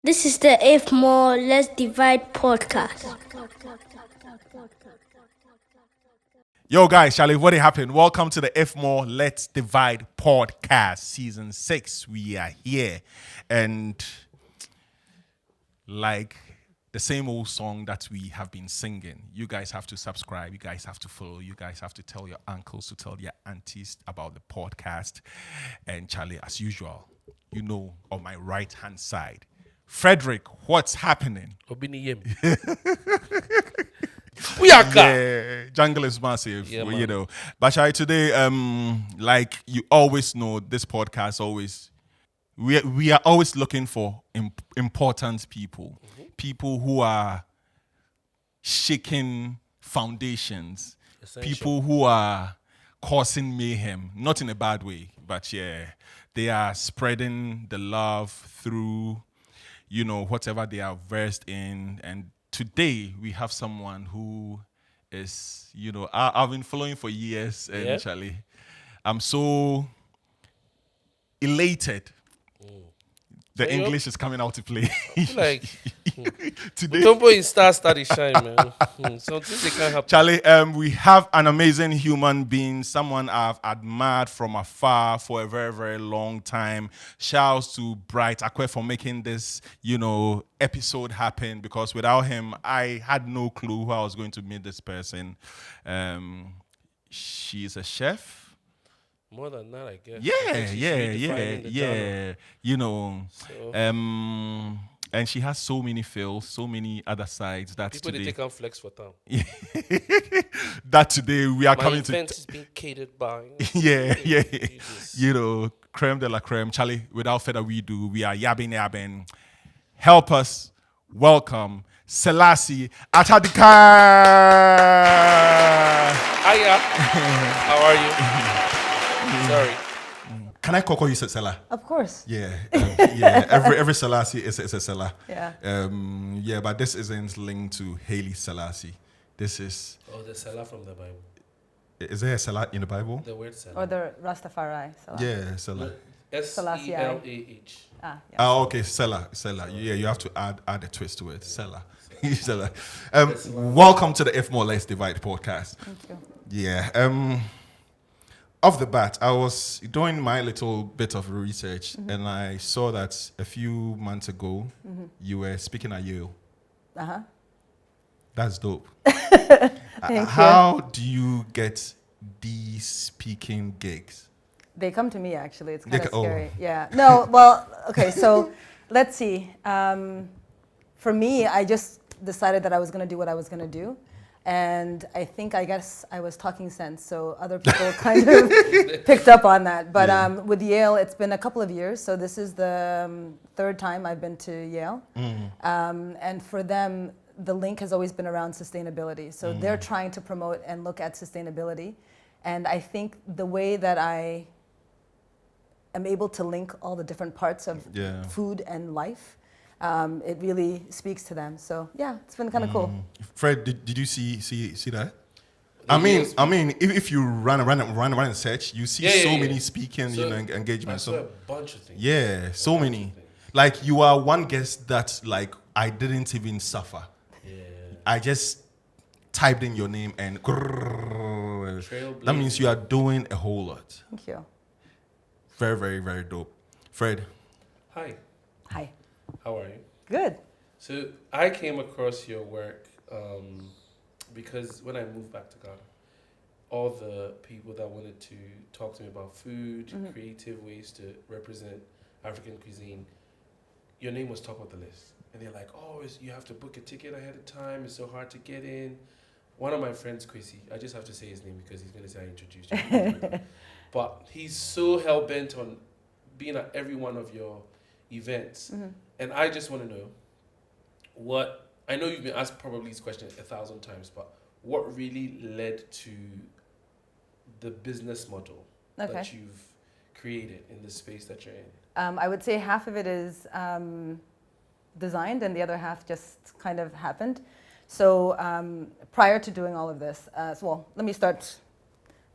This is the If More Let's Divide podcast. Yo, guys, Charlie, what happened? Welcome to the If More Let's Divide podcast, season 6. We are here. And like the same old song that we have been singing, you guys have to subscribe, you guys have to follow, you guys have to tell your uncles, to tell your aunties about the podcast. And Charlie, as usual, you know, on my right hand side, Frederick, what's happening? Obiniyem. Uyaka. Yeah, jungle is massive, Yeah, you man. know. But Shai, today, like you always know, this podcast always we are always looking for important people, people who are shaking foundations, Essential. people who are causing mayhem, not in a bad way, but yeah, they are spreading the love through, you know, whatever they are versed in. And today we have someone who is, you know, I've been following for years, and Yeah. Charlie, I'm so elated. The So you- English is coming out to play. Like, Today, Mutombo in star study shine, man. Something they can't happen. Charlie, we have an amazing human being, someone I've admired from afar for a very, very long time. Shouts to Bright Akwe for making this, you know, episode happen, because without him, I had no clue who I was going to meet this person. She's a chef. More than that, I guess. I Yeah, think she's yeah, redefining the genre. yeah. You know, So, and she has so many feels, so many other sides that people they today, take on flex for town. that today we are My coming to. event is being catered by. Yeah, yeah. Jesus. You know, creme de la creme. Charlie, without further ado, we are yabbing. Help us welcome Selassie Atadika. Hiya. How are you? Sorry. Can I call you Sela? Of course. Yeah, yeah. Every Selassie is a Sela. Yeah. Yeah, but this isn't linked to Haile Selassie. This is. Oh, the Salah from the Bible. Is there a Selah in the Bible? The word Salah. Or the Rastafari. Salah. Yeah, Selah. Selassie. S-E-L-A-H. Ah, yeah. Oh, okay, Selah. Yeah, you have to add a twist to it. Selah. Selah. Welcome to the If More Let's Divide podcast. Thank you. Yeah. Off the bat, I was doing my little bit of research, and I saw that a few months ago you were speaking at Yale. Uh-huh. That's dope. Thank you. How do you get these speaking gigs? They come to me, actually. It's They kind of co- oh. scary. Yeah. No, well, okay, so let's see. For me, I just decided that I was going to do what I was going to do. And I guess I was talking sense, so other people kind of picked up on that. But Yeah. with Yale, it's been a couple of years. So this is the third time I've been to Yale. And for them, the link has always been around sustainability. So they're trying to promote and look at sustainability. And I think the way that I am able to link all the different parts of Yeah. food and life, it really speaks to them. So yeah, it's been kind of cool. Fred, did you see that? I mean, if you run and search, you see Yeah, so yeah. many speaking, So, you know, engagements. I saw So a bunch of things. yeah, so bunch many. of things. Like you are one guest that like I didn't even suffer. Yeah. I just typed in your name and that means you are doing a whole lot. Thank you. Very, very, very dope. Fred, Hi. Hi. How are you? Good. So I came across your work because when I moved back to Ghana, all the people that wanted to talk to me about food, creative ways to represent African cuisine, your name was top of the list. And they're like, oh, you have to book a ticket ahead of time. It's so hard to get in. One of my friends, Kwesi, I just have to say his name because he's going to say I introduced you. But he's so hell-bent on being at every one of your events. And I just want to know I know you've been asked probably this question 1,000 times, but what really led to the business model that Okay. you've created in the space that you're in? I would say half of it is designed and the other half just kind of happened. So prior to doing all of this, let me start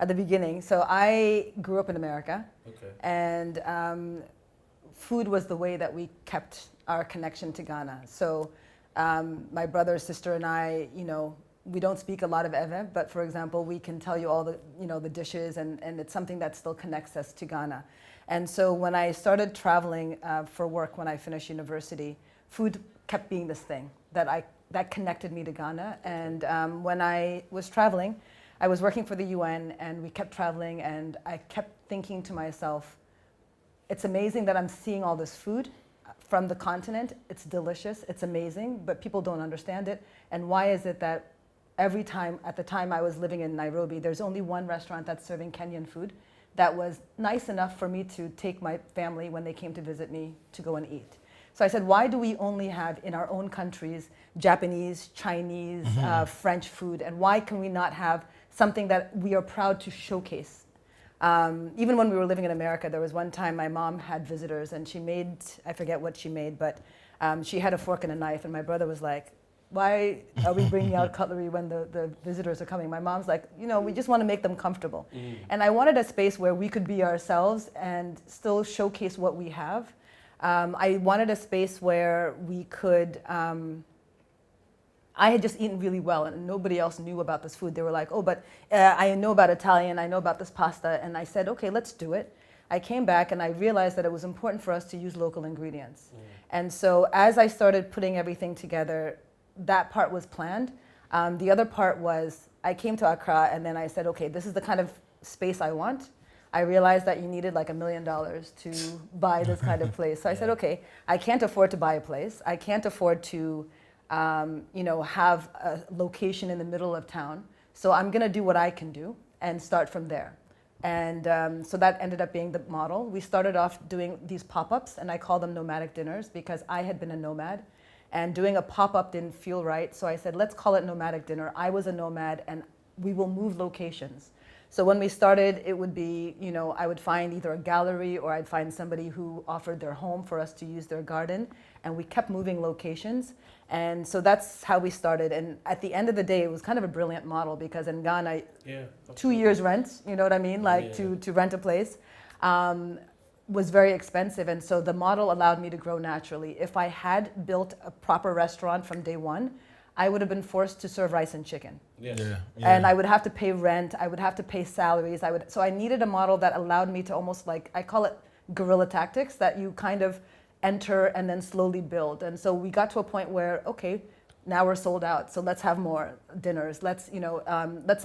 at the beginning. So I grew up in America, Okay. and food was the way that we kept our connection to Ghana. So my brother, sister, and I, we don't speak a lot of Ewe, but for example, we can tell you all the, the dishes, and it's something that still connects us to Ghana. And so when I started traveling for work when I finished university, food kept being this thing that connected me to Ghana. And when I was traveling, I was working for the UN, and we kept traveling, and I kept thinking to myself, it's amazing that I'm seeing all this food from the continent. It's delicious, it's amazing, but people don't understand it. And why is it that every time, at the time I was living in Nairobi, there's only one restaurant that's serving Kenyan food that was nice enough for me to take my family when they came to visit me to go and eat. So I said, why do we only have in our own countries Japanese, Chinese, French food, and why can we not have something that we are proud to showcase? Even when we were living in America, there was one time my mom had visitors, and she made, I forget what she made, but she had a fork and a knife, and my brother was like, why are we bringing out cutlery when the visitors are coming? My mom's like, we just want to make them comfortable. And I wanted a space where we could be ourselves and still showcase what we have. I wanted a space where we could, I had just eaten really well, and nobody else knew about this food. They were like, oh, but I know about Italian, I know about this pasta. And I said, okay, let's do it. I came back and I realized that it was important for us to use local ingredients. And so as I started putting everything together, that part was planned. The other part was I came to Accra, and then I said, okay, this is the kind of space I want. I realized that you needed like $1 million to buy this kind of place. So I said, okay, I can't afford to buy a place. I can't afford to have a location in the middle of town. So I'm going to do what I can do and start from there. And so that ended up being the model. We started off doing these pop-ups, and I call them nomadic dinners because I had been a nomad. And doing a pop-up didn't feel right. So I said, let's call it nomadic dinner. I was a nomad, and we will move locations. So when we started, it would be, I would find either a gallery or I'd find somebody who offered their home for us to use their garden. And we kept moving locations. And so that's how we started. And at the end of the day, it was kind of a brilliant model because in Ghana, 2 years rent, you know what I mean? To rent a place. Was very expensive, and so the model allowed me to grow naturally. If I had built a proper restaurant from day one, I would have been forced to serve rice and chicken. And I would have to pay rent, I would have to pay salaries. So I needed a model that allowed me to almost I call it guerrilla tactics, that you kind of enter and then slowly build. And so we got to a point where, okay, now we're sold out, so let's have more dinners. Let's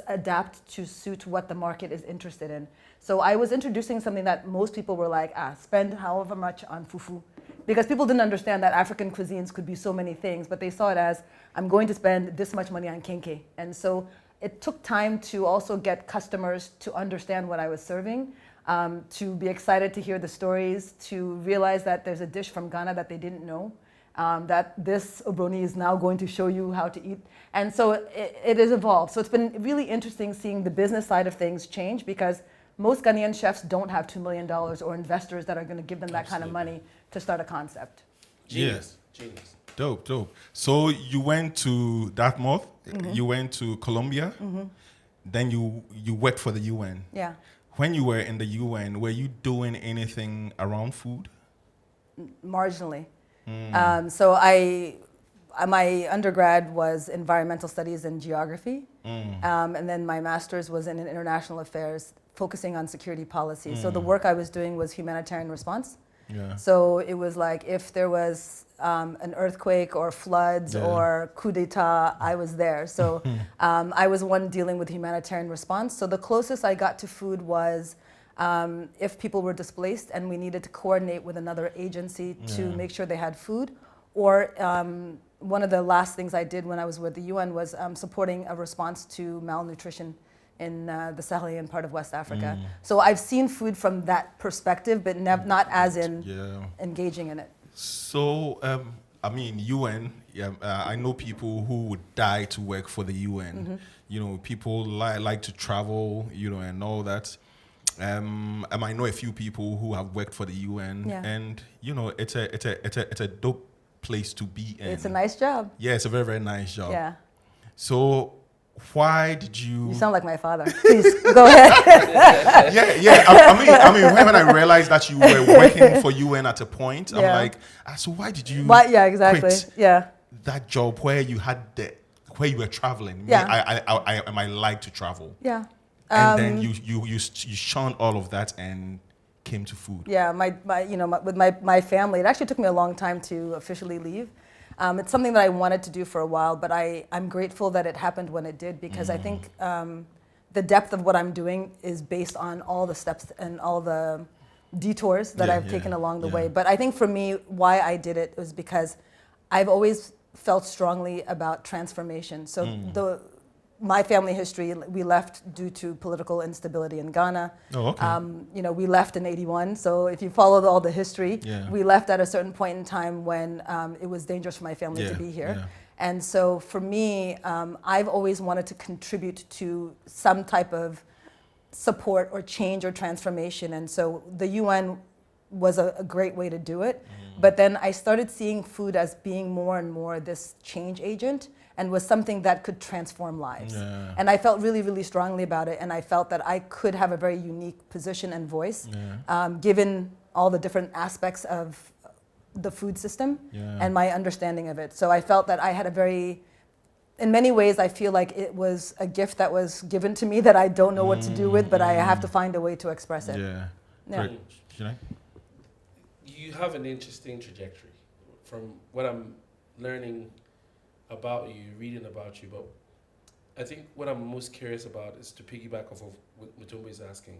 adapt to suit what the market is interested in. So I was introducing something that most people were like, spend however much on fufu. Because people didn't understand that African cuisines could be so many things, but they saw it as, I'm going to spend this much money on kenke. And so it took time to also get customers to understand what I was serving, to be excited to hear the stories, to realize that there's a dish from Ghana that they didn't know. That this Obroni is now going to show you how to eat. And so it has evolved. So it's been really interesting seeing the business side of things change because most Ghanaian chefs don't have $2 million or investors that are going to give them that kind of money to start a concept. Genius. Dope. So you went to Dartmouth, you went to Colombia, then you worked for the UN. Yeah. When you were in the UN, were you doing anything around food? Marginally. So my undergrad was environmental studies and geography, and then my master's was in international affairs, focusing on security policy. So the work I was doing was humanitarian response. So it was like if there was an earthquake or floods or coup d'etat, I was there. So I was one dealing with humanitarian response. So the closest I got to food was if people were displaced and we needed to coordinate with another agency to make sure they had food. Or one of the last things I did when I was with the UN was supporting a response to malnutrition in the Sahelian part of West Africa. So I've seen food from that perspective, but not as in engaging in it. So, UN, I know people who would die to work for the UN. People like to travel, and all that. I know a few people who have worked for the UN, and it's a dope place to be in. It's a nice job. Yeah, it's a very, very nice job. Yeah. So, why did you? You sound like my father. Please go ahead. Yeah. I mean, when I realized that you were working for UN at a point, I'm like, so why did you? Yeah, exactly. Quit that job where you where you were traveling? Yeah. I like to travel. Yeah. And then you shunned all of that and came to food. Yeah, with my family, it actually took me a long time to officially leave. It's something that I wanted to do for a while, but I'm grateful that it happened when it did, because I think the depth of what I'm doing is based on all the steps and all the detours that I've taken along the way. But I think for me, why I did it was because I've always felt strongly about transformation. So my family history, we left due to political instability in Ghana. Oh, okay. We left in '81. So if you follow all the history, we left at a certain point in time when it was dangerous for my family to be here. And so for me, I've always wanted to contribute to some type of support or change or transformation. And so the UN was a great way to do it. But then I started seeing food as being more and more this change agent, and was something that could transform lives. And I felt really, really strongly about it, and I felt that I could have a very unique position and voice, given all the different aspects of the food system and my understanding of it. So I felt that I had in many ways, I feel like it was a gift that was given to me that I don't know what to do with, but I have to find a way to express it. Great. Should I? You have an interesting trajectory from what I'm learning about you, reading about you, but I think what I'm most curious about is to piggyback off of what Mutumba is asking,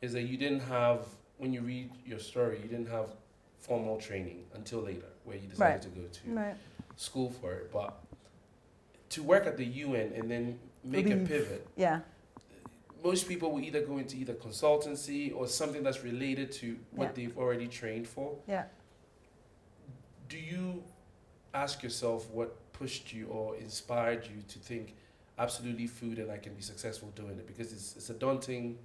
is that you didn't have, when you read your story, you didn't have formal training until later, where you decided to go to school for it, but to work at the UN and then make a pivot. Most people will either go into either consultancy or something that's related to what they've already trained for. Do you ask yourself what pushed you or inspired you to think absolutely food and I can be successful doing it? Because it's a daunting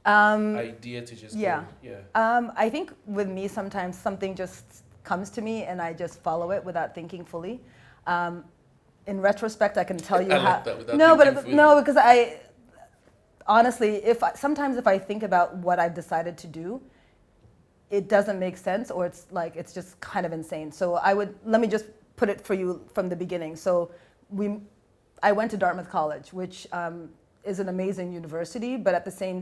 idea to just go. I think with me sometimes something just comes to me and I just follow it without thinking fully. In retrospect, I can tell you how. Because honestly, sometimes if I think about what I've decided to do, it doesn't make sense, or it's just kind of insane. So let me just put it for you from the beginning. So I went to Dartmouth College, which is an amazing university, but at the same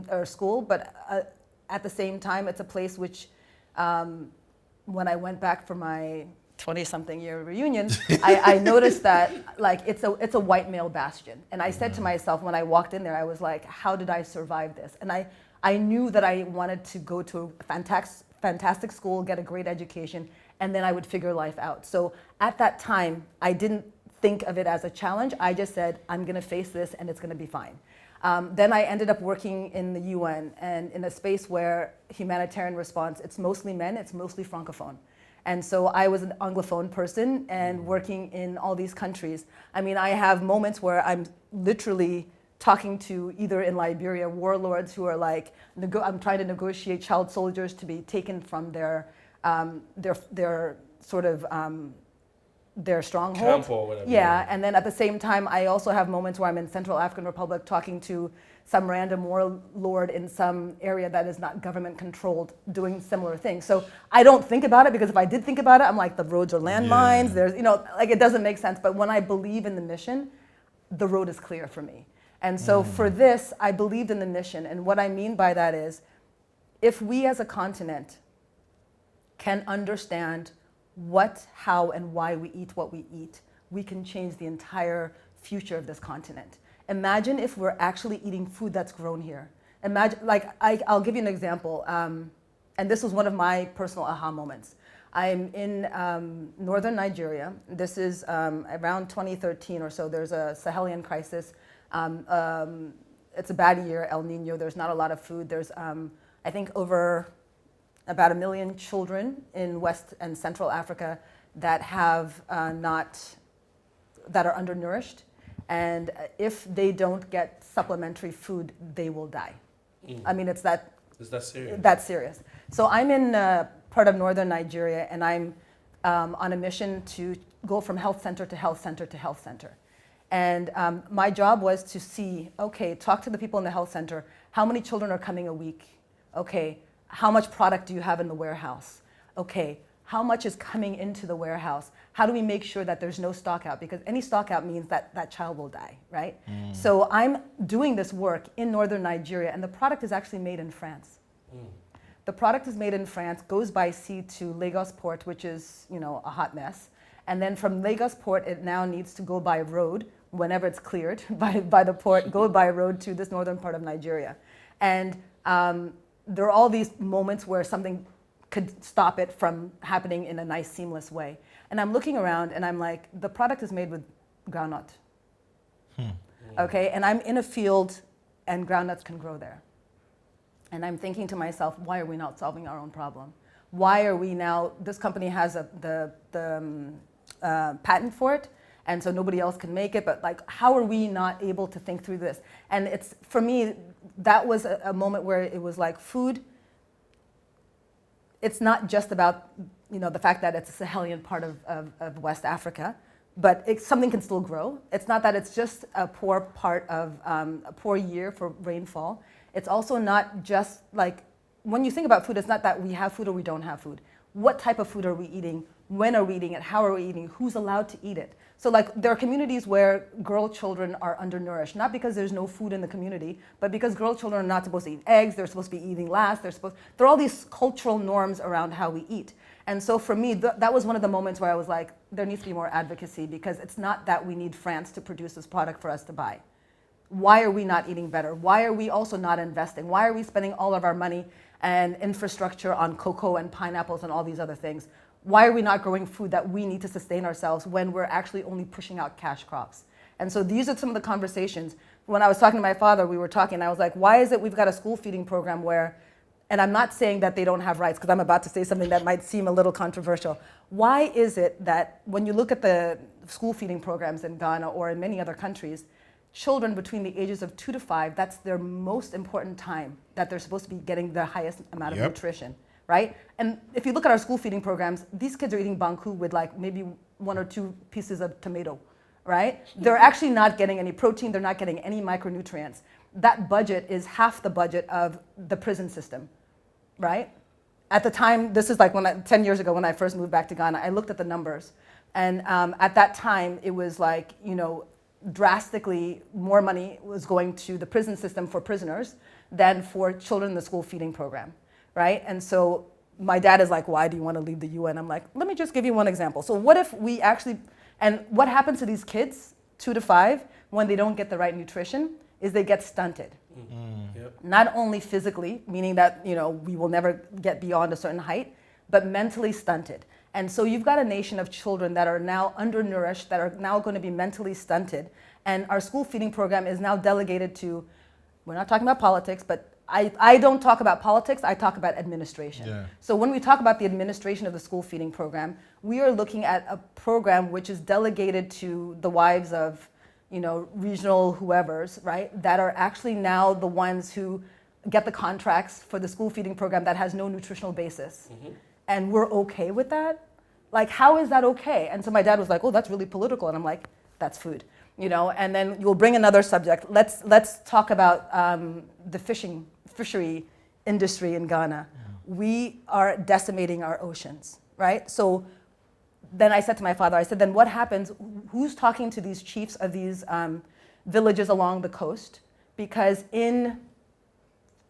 time, it's a place which, when I went back for my 20-something year reunion, I noticed that it's a white male bastion. And I said to myself when I walked in there, I was like, how did I survive this? And I knew that I wanted to go to a fantastic school, get a great education, and then I would figure life out. So at that time, I didn't think of it as a challenge. I just said, I'm gonna face this and it's gonna be fine. Then I ended up working in the UN and in a space where humanitarian response, it's mostly men, it's mostly Francophone. And so I was an Anglophone person and working in all these countries. I mean, I have moments where I'm literally talking to, either in Liberia, warlords who are like, I'm trying to negotiate child soldiers to be taken from their sort of, their stronghold. Camp or whatever. And then at the same time, I also have moments where I'm in Central African Republic talking to some random warlord in some area that is not government controlled, doing similar things. So I don't think about it, because if I did think about it, I'm like, the roads are landmines, there's, it doesn't make sense. But when I believe in the mission, the road is clear for me. And so for this, I believed in the mission. And what I mean by that is, if we as a continent can understand what, how, and why we eat what we eat, we can change the entire future of this continent. Imagine if we're actually eating food that's grown here. Imagine, I'll give you an example, and this was one of my personal aha moments. I'm in northern Nigeria. This is around 2013 or so. There's a Sahelian crisis. It's a bad year, El Nino. There's not a lot of food. There's, I think, over about 1 million children in West and Central Africa that that are undernourished. And if they don't get supplementary food, they will die. I mean, is that serious? That's serious. So I'm in part of northern Nigeria, and I'm on a mission to go from health center to health center to health center. And my job was to see, okay, talk to the people in the health center. How many children are coming a week? Okay, how much product do you have in the warehouse? Okay, how much is coming into the warehouse? How do we make sure that there's no stock out? Because any stock out means that that child will die, right? So I'm doing this work in northern Nigeria, and the product is actually made in France. The product is made in France, goes by sea to Lagos port, which is, a hot mess. And then from Lagos port, it now needs to go by road, whenever it's cleared by the port, go by road to this northern part of Nigeria. And there are all these moments where something could stop it from happening in a nice, seamless way. And I'm looking around and I'm like, the product is made with groundnut. Okay, and I'm in a field and groundnuts can grow there. And I'm thinking to myself, why are we not solving our own problem? Why are we now, this company has the patent for it, and so nobody else can make it, but like, how are we not able to think through this? And it's, for me, that was a moment where it was like food, it's not just about, the fact that it's a Sahelian part of West Africa, but something can still grow. It's not that it's just a poor part of a poor year for rainfall. It's also not just like, when you think about food, it's not that we have food or we don't have food. What type of food are we eating? When are we eating it? How are we eating? Who's allowed to eat it? So like, there are communities where girl children are undernourished, not because there's no food in the community, but because girl children are not supposed to eat eggs, they're supposed to be eating last, there are all these cultural norms around how we eat. And so for me, that was one of the moments where I was like, there needs to be more advocacy, because it's not that we need France to produce this product for us to buy. Why are we not eating better? Why are we also not investing? Why are we spending all of our money and infrastructure on cocoa and pineapples and all these other things? Why are we not growing food that we need to sustain ourselves when we're actually only pushing out cash crops? And so these are some of the conversations. When I was talking to my father, we were talking, and I was like, why is it we've got a school feeding program where, and I'm not saying that they don't have rights, because I'm about to say something that might seem a little controversial. Why is it that when you look at the school feeding programs in Ghana or in many other countries, children between the ages of 2 to 5, that's their most important time that they're supposed to be getting the highest amount of nutrition, right? And if you look at our school feeding programs, these kids are eating banku with like maybe 1 or 2 pieces of tomato, right? They're actually not getting any protein, they're not getting any micronutrients. That budget is half the budget of the prison system, right? At the time, this is like 10 years ago when I first moved back to Ghana, I looked at the numbers. And at that time, it was like, drastically more money was going to the prison system for prisoners than for children in the school feeding program, right? And so my dad is like, why do you want to leave the UN? I'm like, let me just give you one example. So what if we actually, and what happens to these kids, 2 to 5, when they don't get the right nutrition, is they get stunted. Not only physically, meaning that, we will never get beyond a certain height, but mentally stunted. And so you've got a nation of children that are now undernourished, that are now going to be mentally stunted. And our school feeding program is now delegated to, we're not talking about politics, but I don't talk about politics, I talk about administration. Yeah. So when we talk about the administration of the school feeding program, we are looking at a program which is delegated to the wives of, regional whoever's, right? That are actually now the ones who get the contracts for the school feeding program that has no nutritional basis. And we're okay with that? Like, how is that okay? And so my dad was like, oh, that's really political. And I'm like, that's food, And then you'll bring another subject. Let's talk about the fishery industry in Ghana. We are decimating our oceans, right? So then I said to my father, I said, then what happens? Who's talking to these chiefs of these villages along the coast? Because in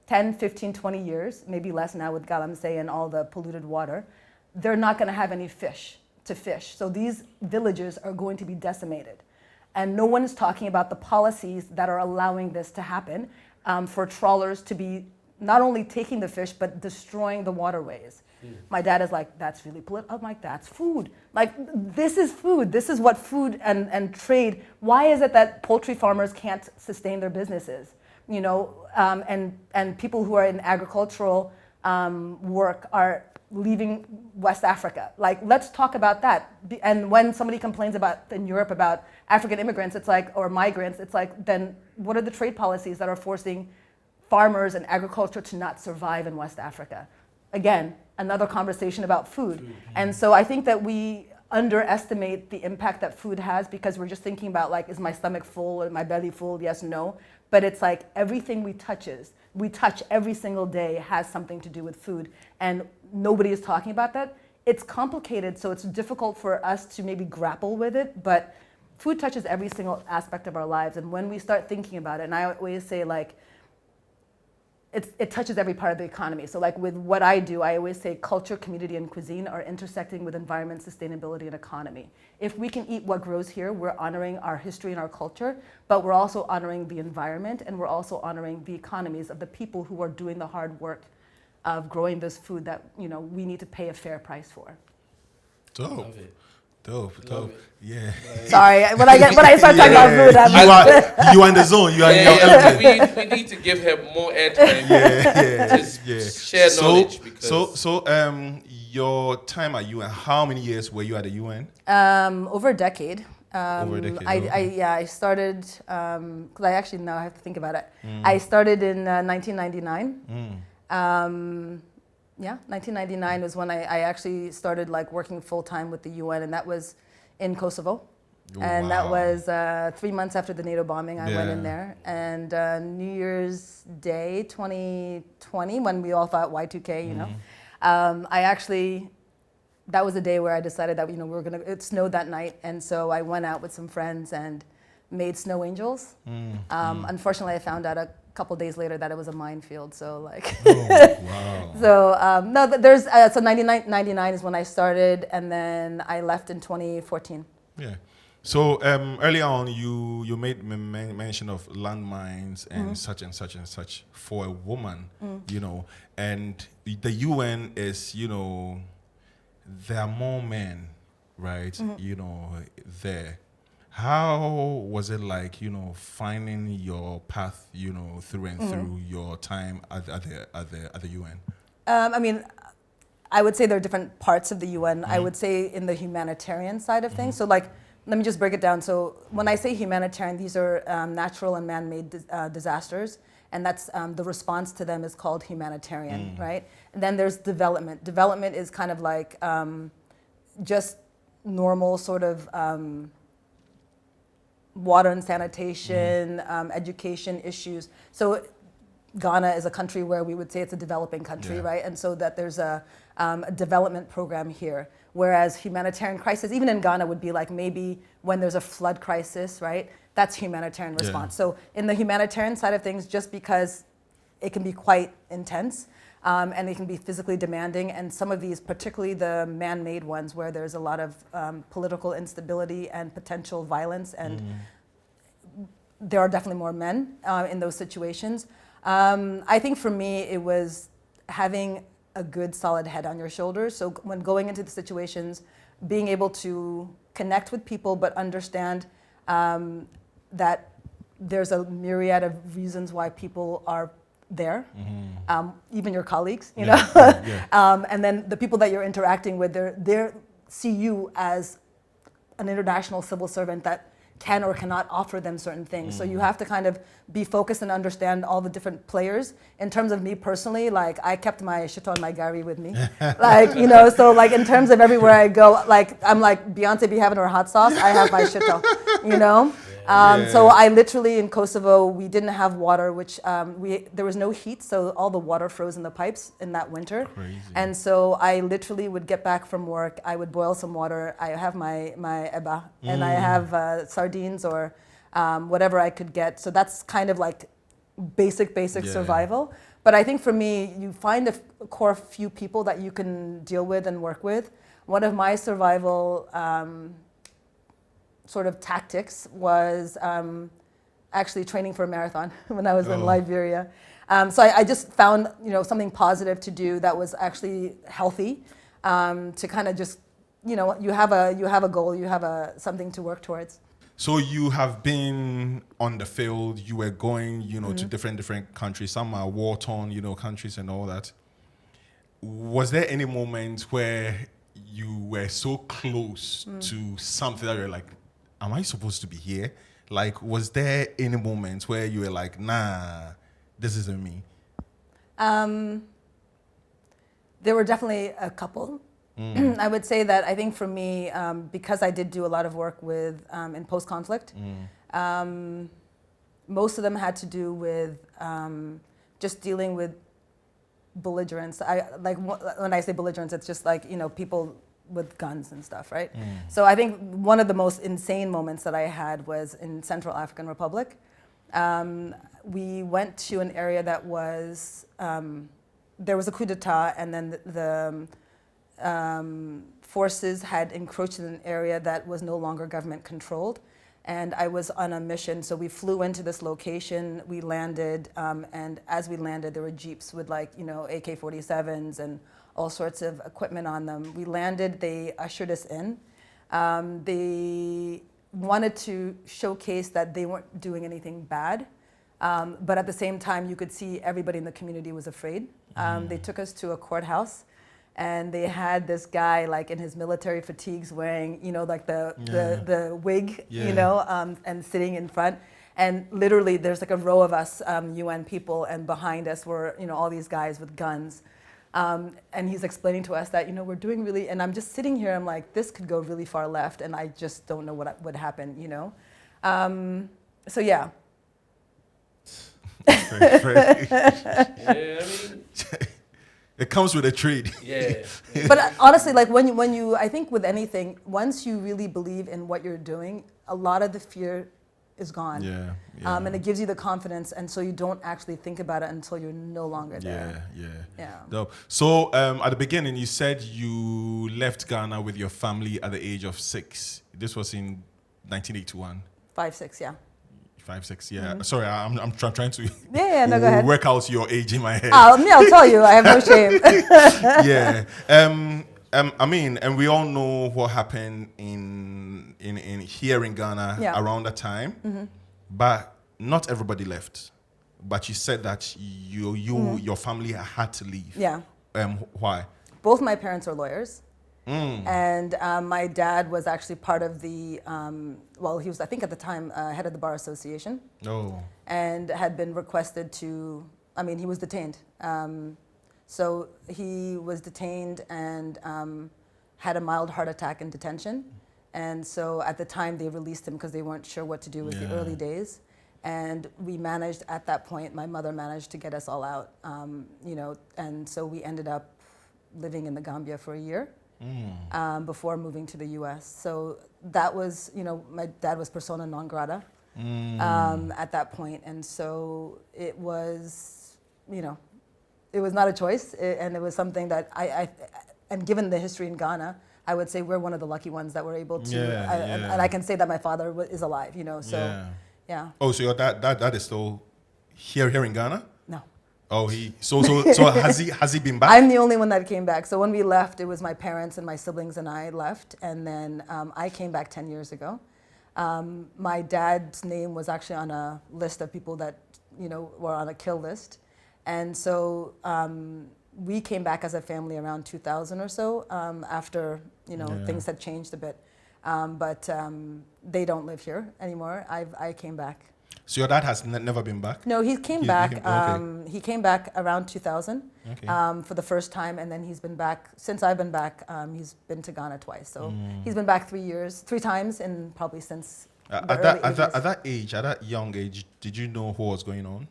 10, 15, 20 years, maybe less now with galamsey and all the polluted water, they're not going to have any fish to fish. So these villages are going to be decimated. And no one is talking about the policies that are allowing this to happen for trawlers to be not only taking the fish, but destroying the waterways. My dad is like, that's really political. I'm like, that's food. Like, this is food. This is what food and trade, why is it that poultry farmers can't sustain their businesses? And people who are in agricultural work are leaving West Africa. Like, let's talk about that. And when somebody complains in Europe about African immigrants, it's like, or migrants, it's like, then what are the trade policies that are forcing farmers and agriculture to not survive in West Africa? Again, another conversation about food. And so I think that underestimate the impact that food has because we're just thinking about like, is my stomach full or my belly full? Yes, no. But it's like everything we touch every single day has something to do with food, and nobody is talking about that. It's complicated, so it's difficult for us to maybe grapple with it, but food touches every single aspect of our lives. And when we start thinking about it, and I always say like, it touches every part of the economy. So like with what I do, I always say culture, community, and cuisine are intersecting with environment, sustainability, and economy. If we can eat what grows here, we're honoring our history and our culture, but we're also honoring the environment, and we're also honoring the economies of the people who are doing the hard work of growing this food that, you know, we need to pay a fair price for. Dope. Love it. Dope. Yeah. Sorry, when I start talking about food, you are in the zone. You are in your element. We need to give her more airtime. Just share knowledge. So, your time at UN, how many years were you at the UN? Over a decade. Over a decade. I started, because I actually now have to think about it. I started in 1999. 1999 was when I actually started like working full time with the UN, and that was in Kosovo. And that was 3 months after the NATO bombing. I went in there, and New Year's Day 2020, when we all thought Y2K, you know, that was a day where I decided that, you know, it snowed that night, and so I went out with some friends and made snow angels. Unfortunately, I found out a couple days later that it was a minefield. So like, so 99 is when I started, and then I left in 2014. Yeah. So earlier on, you made mention of landmines and such and such and such for a woman, you know, and the UN is, you know, there are more men, right? You know, there. How was it like, you know, finding your path, you know, through and through your time at the UN? I mean, I would say there are different parts of the UN. I would say in the humanitarian side of things. So like, let me just break it down. So when I say humanitarian, these are natural and man-made disasters, and that's the response to them is called humanitarian, right? And then there's development. Development is kind of like just normal sort of water and sanitation, education issues. So Ghana is a country where we would say it's a developing country, right? And so that there's a development program here. Whereas humanitarian crisis, even in Ghana, would be like maybe when there's a flood crisis, right? That's humanitarian response. So in the humanitarian side of things, just because it can be quite intense, and it can be physically demanding, and some of these, particularly the man-made ones where there's a lot of political instability and potential violence, and there are definitely more men in those situations. I think for me, it was having a good solid head on your shoulders. So when going into the situations, being able to connect with people, but understand that there's a myriad of reasons why people are there, even your colleagues, you know, and then the people that you're interacting with, they see you as an international civil servant that can or cannot offer them certain things. So you have to kind of be focused and understand all the different players. In terms of me personally, like I kept my shito and my gari with me. Like, you know, so like in terms of everywhere I go, like I'm like Beyonce be having her hot sauce, I have my shito, you know? So I literally in Kosovo, we didn't have water, which there was no heat, so all the water froze in the pipes in that winter. Crazy. And so I literally would get back from work, I would boil some water, I have my eba, and I have sardines or whatever I could get. So that's kind of like basic survival. But I think for me, you find a core few people that you can deal with and work with. One of my survival sort of tactics was actually training for a marathon when I was in Liberia. So I just found, you know, something positive to do that was actually healthy, to kind of just, you know, you have a goal, you have something to work towards. So you have been on the field, you were going, you know, to different countries, some are war-torn, you know, countries and all that. Was there any moment where you were so close to something that you're like, am I supposed to be here? Like, was there any moment where you were like, nah, this isn't me? There were definitely a couple. I would say that I think for me, because I did do a lot of work with in post-conflict, most of them had to do with just dealing with belligerents. When I say belligerents, it's just like, people with guns and stuff, right? So I think one of the most insane moments that I had was in Central African Republic. We went to an area that was, there was a coup d'etat, and then the forces had encroached in an area that was no longer government controlled. And I was on a mission, so we flew into this location, we landed, and as we landed, there were jeeps with AK-47s and all sorts of equipment on them. We landed, they ushered us in. They wanted to showcase that they weren't doing anything bad, but at the same time, you could see everybody in the community was afraid. They took us to a courthouse, and they had this guy in his military fatigues wearing, the wig, and sitting in front. And literally there's a row of us UN people, and behind us were, all these guys with guns. And he's explaining to us that, we're doing really, and I'm just sitting here, I'm like, this could go really far left, and I just don't know what would happen, So yeah. Yeah, I mean, it comes with a trade. yeah. But honestly, when you, I think with anything, once you really believe in what you're doing, a lot of the fear is gone. Yeah. And it gives you the confidence, and so you don't actually think about it until you're no longer there. Yeah. Dope. So at the beginning, you said you left Ghana with your family at the age of 6. This was in 1981. 5, 6, yeah. 5, 6, yeah. Sorry, I'm trying to No, go ahead. work out your age in my head. I'll tell you, I have no shame. Yeah. I mean, and we all know what happened in here in Ghana around that time, but not everybody left. But you said that your family had to leave. Yeah. Why? Both my parents are lawyers. And my dad was actually part of the, he was, I think at the time, head of the Bar Association. Oh. And had been requested to, he was detained. So he was detained and had a mild heart attack in detention. And so at the time they released him because they weren't sure what to do with the early days. And we managed at that point, my mother managed to get us all out, and so we ended up living in the Gambia for a year. Before moving to the U.S. So that was, my dad was persona non grata at that point. And so it was, it was not a choice. And it was something that and given the history in Ghana, I would say we're one of the lucky ones that were able to, and I can say that my father is alive, so yeah. Oh, so your dad is still here in Ghana? No. Oh, so has he been back? I'm the only one that came back. So when we left, it was my parents and my siblings and I left, and then I came back 10 years ago. My dad's name was actually on a list of people that were on a kill list, and so we came back as a family around 2000 or so after things had changed a bit, but they don't live here anymore. I came back. So your dad has never been back? No, he came back. Okay. He came back around 2000 okay. For the first time, and then he's been back since I've been back. He's been to Ghana twice, so he's been back 3 times, and probably since at that young age, did you know what was going on?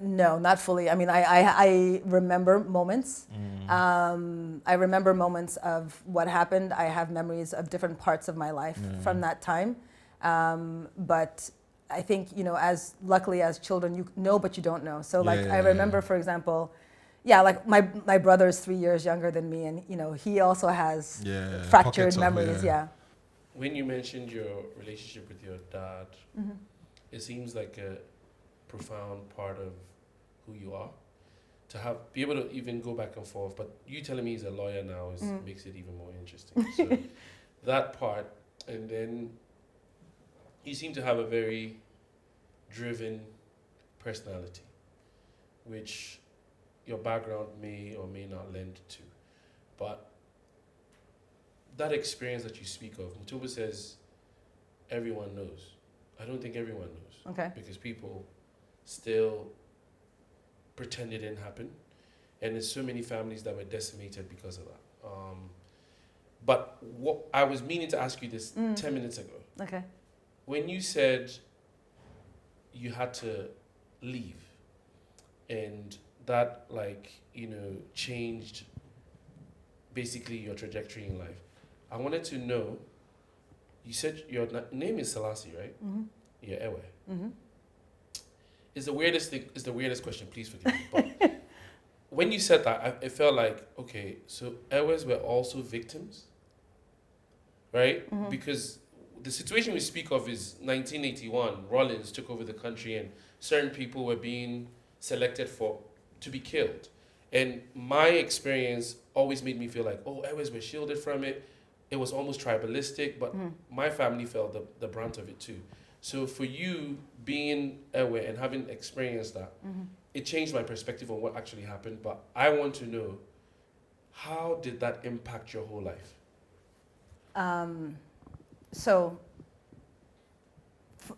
No, not fully. I remember moments. I remember moments of what happened. I have memories of different parts of my life from that time, but I think, as luckily as children, you know, but you don't know. So I remember, for example, my brother is 3 years younger than me, and, he also has fractured memories. When you mentioned your relationship with your dad, it seems like a profound part of who you are. To be able to even go back and forth, but you telling me he's a lawyer now makes it even more interesting. So that part, and then you seem to have a very driven personality, which your background may or may not lend to. But that experience that you speak of, Mutuba says everyone knows. I don't think everyone knows. Okay. Because people still pretend it didn't happen. And there's so many families that were decimated because of that. But what I was meaning to ask you this 10 minutes ago. Okay. When you said you had to leave and that changed basically your trajectory in life, I wanted to know, you said your name is Selassie, right? Mm-hmm. Yeah, Ewe. Mm-hmm. It's the weirdest question, please forgive me. But when you said that, it felt like, okay, so Ewes were also victims, right? Mm-hmm. Because the situation we speak of is 1981. Rollins took over the country and certain people were being selected to be killed. And my experience always made me feel like, oh, Ewes were shielded from it. It was almost tribalistic, but my family felt the brunt of it too. So for you being Ewe and having experienced that, it changed my perspective on what actually happened. But I want to know, how did that impact your whole life? So,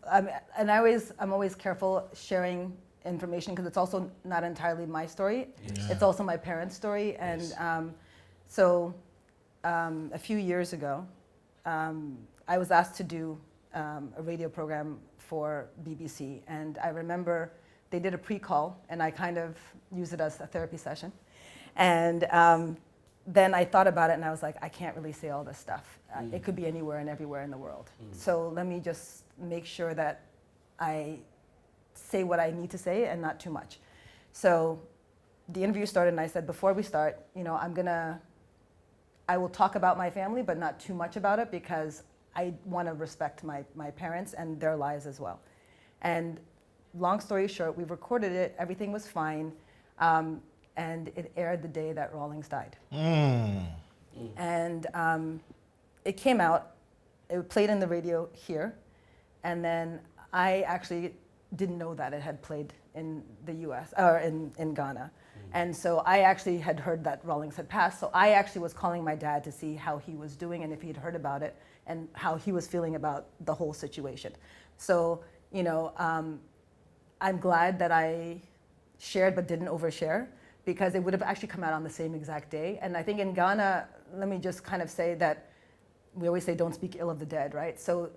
I'm always careful sharing information because it's also not entirely my story. Yes. It's also my parents' story. And Yes. A few years ago, I was asked to do a radio program for BBC. And I remember they did a pre-call, and I kind of used it as a therapy session. And then I thought about it, and I was like, I can't really say all this stuff. It could be anywhere and everywhere in the world. So let me just make sure that I say what I need to say and not too much. So the interview started, and I said, before we start, I will talk about my family, but not too much about it because I want to respect my parents and their lives as well. And long story short, we recorded it, everything was fine, and it aired the day that Rawlings died. And it came out, it played in the radio here, and then I actually didn't know that it had played in the US, or in Ghana. And so I actually had heard that Rawlings had passed, so I actually was calling my dad to see how he was doing and if he'd heard about it and how he was feeling about the whole situation. So, I'm glad that I shared but didn't overshare because it would have actually come out on the same exact day. And I think in Ghana, let me just kind of say that we always say don't speak ill of the dead, right? So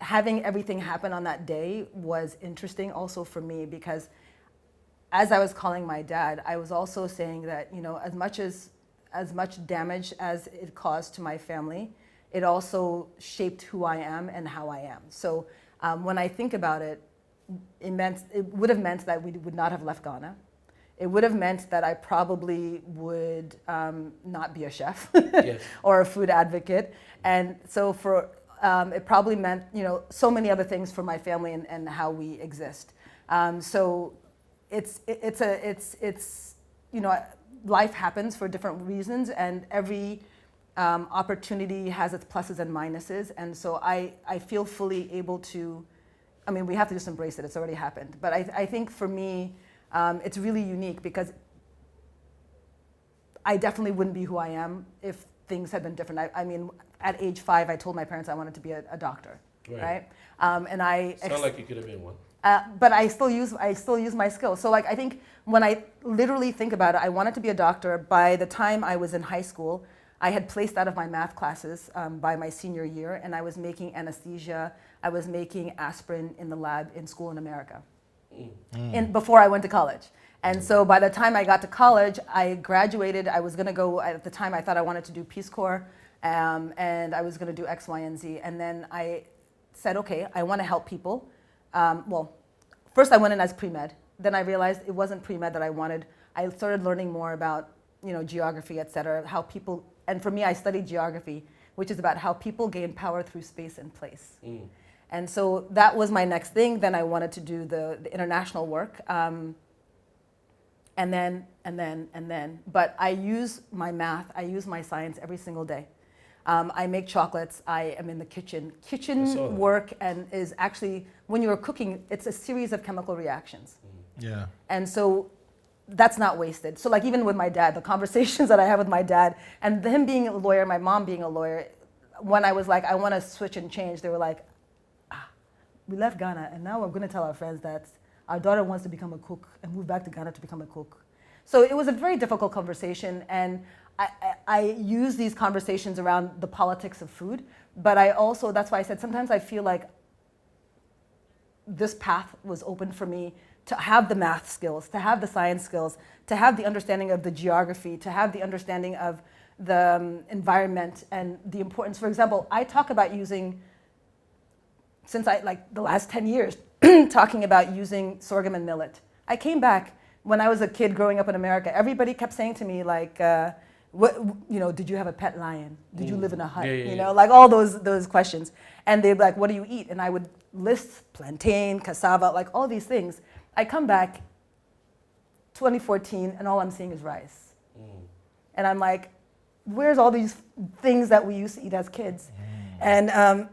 having everything happen on that day was interesting also for me because as I was calling my dad, I was also saying that, as much damage as it caused to my family, it also shaped who I am and how I am. So when I think about it, it would have meant that we would not have left Ghana. It would have meant that I probably would not be a chef Yes. or a food advocate. And so it probably meant, so many other things for my family and how we exist. So life happens for different reasons, and every opportunity has its pluses and minuses. And so I feel fully able to, we have to just embrace it. It's already happened. But I think for me, it's really unique because I definitely wouldn't be who I am if things had been different. At age 5, I told my parents I wanted to be a doctor, right? And Sound like you could have been one. But I still use my skills. So I think when I literally think about it, I wanted to be a doctor. By the time I was in high school, I had placed out of my math classes by my senior year, and I was making anesthesia. I was making aspirin in the lab in school in America, before I went to college. And so by the time I got to college, I graduated. I was going to go, at the time I thought I wanted to do Peace Corps, and I was going to do X, Y, and Z. And then I said, okay, I want to help people. First I went in as pre-med. Then I realized it wasn't pre-med that I wanted. I started learning more about, geography, et cetera, how people, and for me, I studied geography, which is about how people gain power through space and place. And so that was my next thing. Then I wanted to do the international work. And then. But I use my math, I use my science every single day. I make chocolates. I am in the kitchen. Kitchen work and is actually, when you're cooking, it's a series of chemical reactions. Yeah. And so that's not wasted. So even with my dad, the conversations that I have with my dad, and him being a lawyer, my mom being a lawyer, when I was like, I want to switch and change, they were like, we left Ghana, and now we're going to tell our friends that our daughter wants to become a cook and move back to Ghana to become a cook. So it was a very difficult conversation, and I use these conversations around the politics of food, but I also, that's why I said sometimes I feel like this path was open for me to have the math skills, to have the science skills, to have the understanding of the geography, to have the understanding of the environment and the importance. For example, I talk about using, since the last 10 years, talking about using sorghum and millet. I came back when I was a kid growing up in America. Everybody kept saying to me did you have a pet lion? Did you live in a hut? Like all those questions. And they'd be like, what do you eat? And I would list plantain, cassava, like all these things. I come back 2014 and all I'm seeing is rice. And I'm like, where's all these things that we used to eat as kids? And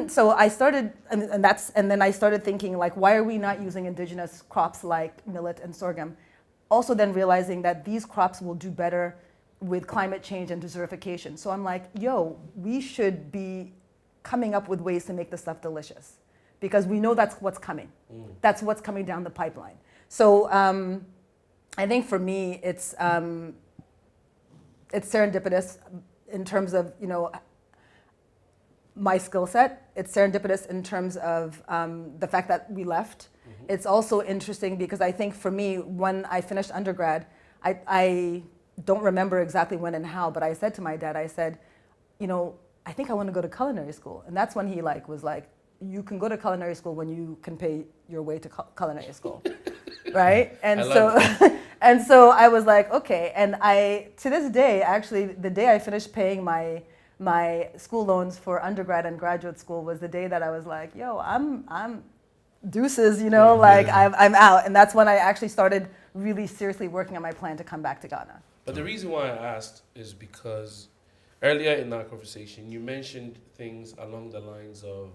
so I started, and then I started thinking, like, why are we not using indigenous crops like millet and sorghum? Also then realizing that these crops will do better with climate change and desertification. So I'm like, we should be coming up with ways to make this stuff delicious, because we know that's what's coming. That's what's coming down the pipeline. So I think for me, it's serendipitous in terms of, my skill set. It's serendipitous in terms of the fact that we left. It's also interesting because I think for me, when I finished undergrad, I don't remember exactly when and how, but I said to my dad, I said, I think I want to go to culinary school. And that's when he was like, you can go to culinary school when you can pay your way to culinary school, right? And and so I was like, okay. And to this day, actually, the day I finished paying my school loans for undergrad and graduate school was the day that I was like, I'm deuces, I'm out. And that's when I actually started really seriously working on my plan to come back to Ghana. But the reason why I asked is because earlier in our conversation, you mentioned things along the lines of,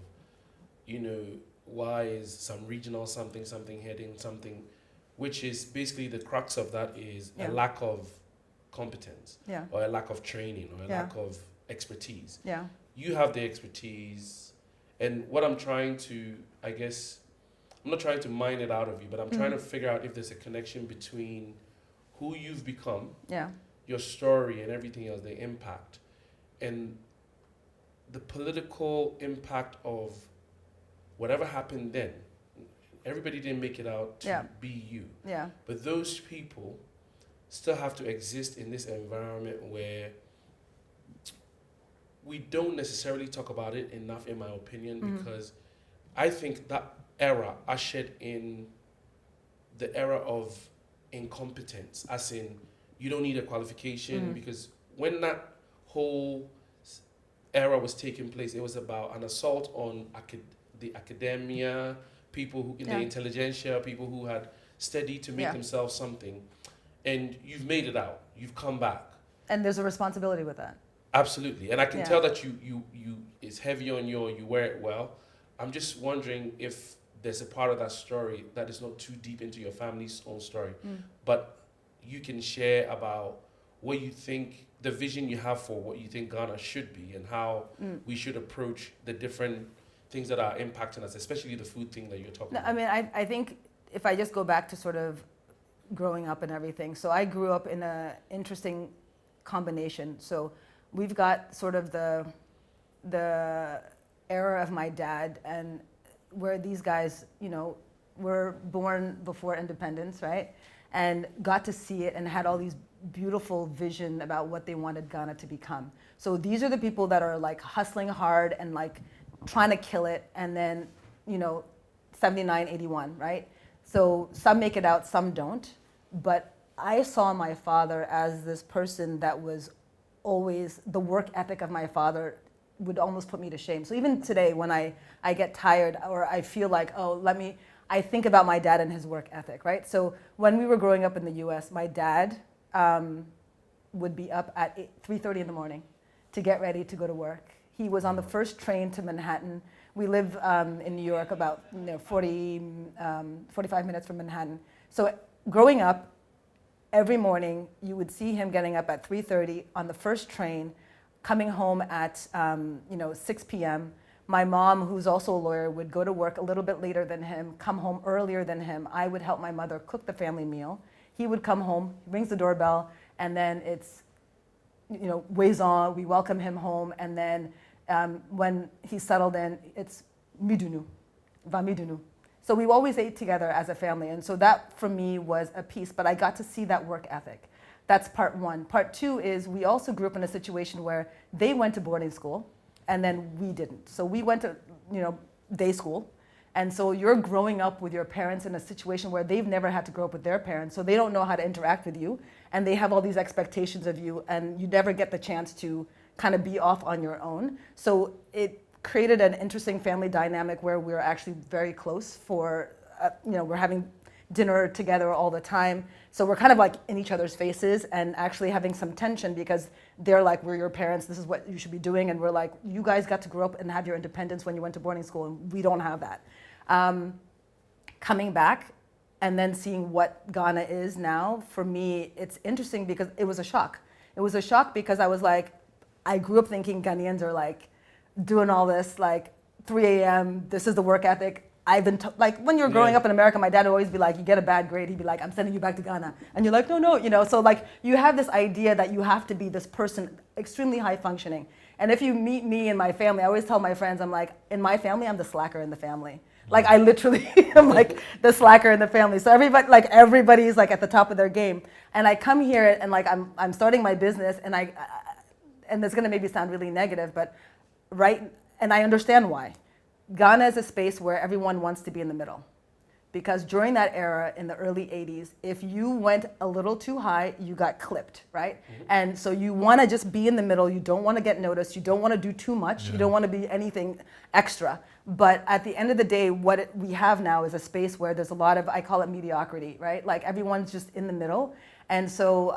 why is some regional something heading something, which is basically the crux of that is a lack of competence or a lack of training or a lack of expertise. Yeah. You have the expertise, and what I'm trying to, I'm not trying to mine it out of you, but I'm trying to figure out if there's a connection between who you've become, your story and everything else, the impact, and the political impact of whatever happened then. Everybody didn't make it out to be you. Yeah. But those people still have to exist in this environment where we don't necessarily talk about it enough, in my opinion, because I think that era ushered in the era of incompetence, as in you don't need a qualification, because when that whole era was taking place, it was about an assault on the academia, people who in the intelligentsia, people who had studied to make themselves something, and you've made it out, you've come back. And there's a responsibility with that. Absolutely, and I can tell that you it's heavy on you wear it well. I'm just wondering if there's a part of that story that is not too deep into your family's own story, but you can share about what you think, the vision you have for what you think Ghana should be and how we should approach the different things that are impacting us, especially the food thing that you're talking about. I mean, I think if I just go back to sort of growing up and everything, so I grew up in an interesting combination. So we've got sort of the era of my dad, and where these guys, were born before independence, right? And got to see it and had all these beautiful vision about what they wanted Ghana to become. So these are the people that are like hustling hard and like trying to kill it, and then, 79, 81, right? So some make it out, some don't. But I saw my father as this person that was always, the work ethic of my father would almost put me to shame. So even today when I get tired or I feel like, I think about my dad and his work ethic, right? So when we were growing up in the US, my dad would be up at 3:30 in the morning to get ready to go to work. He was on the first train to Manhattan. We live in New York about 45 minutes from Manhattan. So growing up, every morning you would see him getting up at 3:30 on the first train, coming home at 6 p.m. My mom, who's also a lawyer, would go to work a little bit later than him, come home earlier than him. I would help my mother cook the family meal. He would come home, rings the doorbell, and then it's Waison, we welcome him home, and then when he settled in, it's Midunu, va Midunu. So we always ate together as a family, and so that for me was a piece, but I got to see that work ethic. That's part one. Part two is we also grew up in a situation where they went to boarding school, and then we didn't. So we went to, day school, and so you're growing up with your parents in a situation where they've never had to grow up with their parents, so they don't know how to interact with you, and they have all these expectations of you, and you never get the chance to kind of be off on your own. So it created an interesting family dynamic where we're actually very close for, we're having dinner together all the time. So we're kind of like in each other's faces and actually having some tension because they're like, we're your parents, this is what you should be doing. And we're like, you guys got to grow up and have your independence when you went to boarding school, and we don't have that. Coming back and then seeing what Ghana is now, for me, it's interesting because it was a shock. It was a shock because I was like, I grew up thinking Ghanaians are like doing all this, like 3 a.m., this is the work ethic. I've been like, when you're growing up in America, my dad would always be like, you get a bad grade, he'd be like, I'm sending you back to Ghana. And you're like, no, so like you have this idea that you have to be this person, extremely high functioning. And if you meet me and my family, I always tell my friends, I'm like, in my family, I'm the slacker in the family. Like I literally am like the slacker in the family. So everybody's like at the top of their game. And I come here and like I'm starting my business, and and it's gonna maybe sound really negative, but and I understand why. Ghana is a space where everyone wants to be in the middle. Because during that era in the early 80s, if you went a little too high, you got clipped, right? Mm-hmm. And so you want to just be in the middle. You don't want to get noticed. You don't want to do too much. Yeah. You don't want to be anything extra. But at the end of the day, what we have now is a space where there's a lot of, I call it mediocrity, right? Like everyone's just in the middle. And so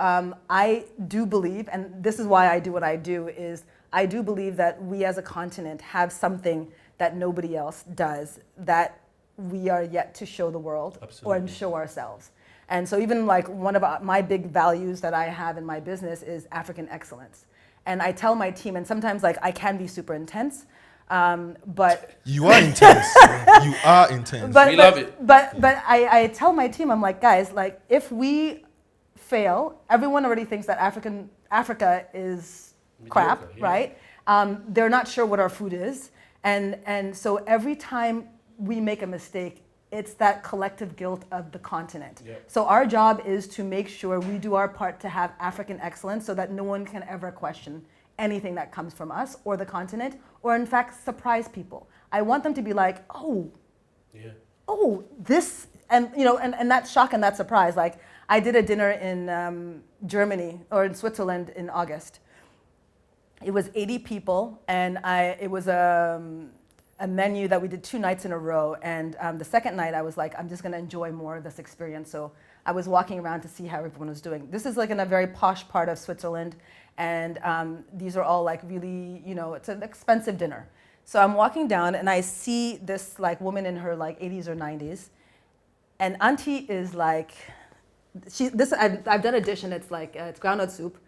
I do believe, and this is why I do what I do, is I do believe that we as a continent have something that nobody else does, that we are yet to show the world. Absolutely. Or show ourselves. And so even like one of my big values that I have in my business is African excellence. And I tell my team, and sometimes like I can be super intense, but you are intense. You are intense. We love it. But I tell my team, I'm like, guys, like if we fail, everyone already thinks that Africa is crap, yeah. Right? They're not sure what our food is. And so every time we make a mistake, it's that collective guilt of the continent. Yep. So our job is to make sure we do our part to have African excellence so that no one can ever question anything that comes from us or the continent, or in fact, surprise people. I want them to be like, this, and and that shock and that surprise. Like I did a dinner in Germany or in Switzerland in August. It was 80 people, and it was a menu that we did 2 nights in a row. And the second night, I was like, I'm just going to enjoy more of this experience. So I was walking around to see how everyone was doing. This is like in a very posh part of Switzerland, and these are all like really, it's an expensive dinner. So I'm walking down, and I see this like woman in her like 80s or 90s, and Auntie is like, I've done a dish, and it's like it's groundnut soup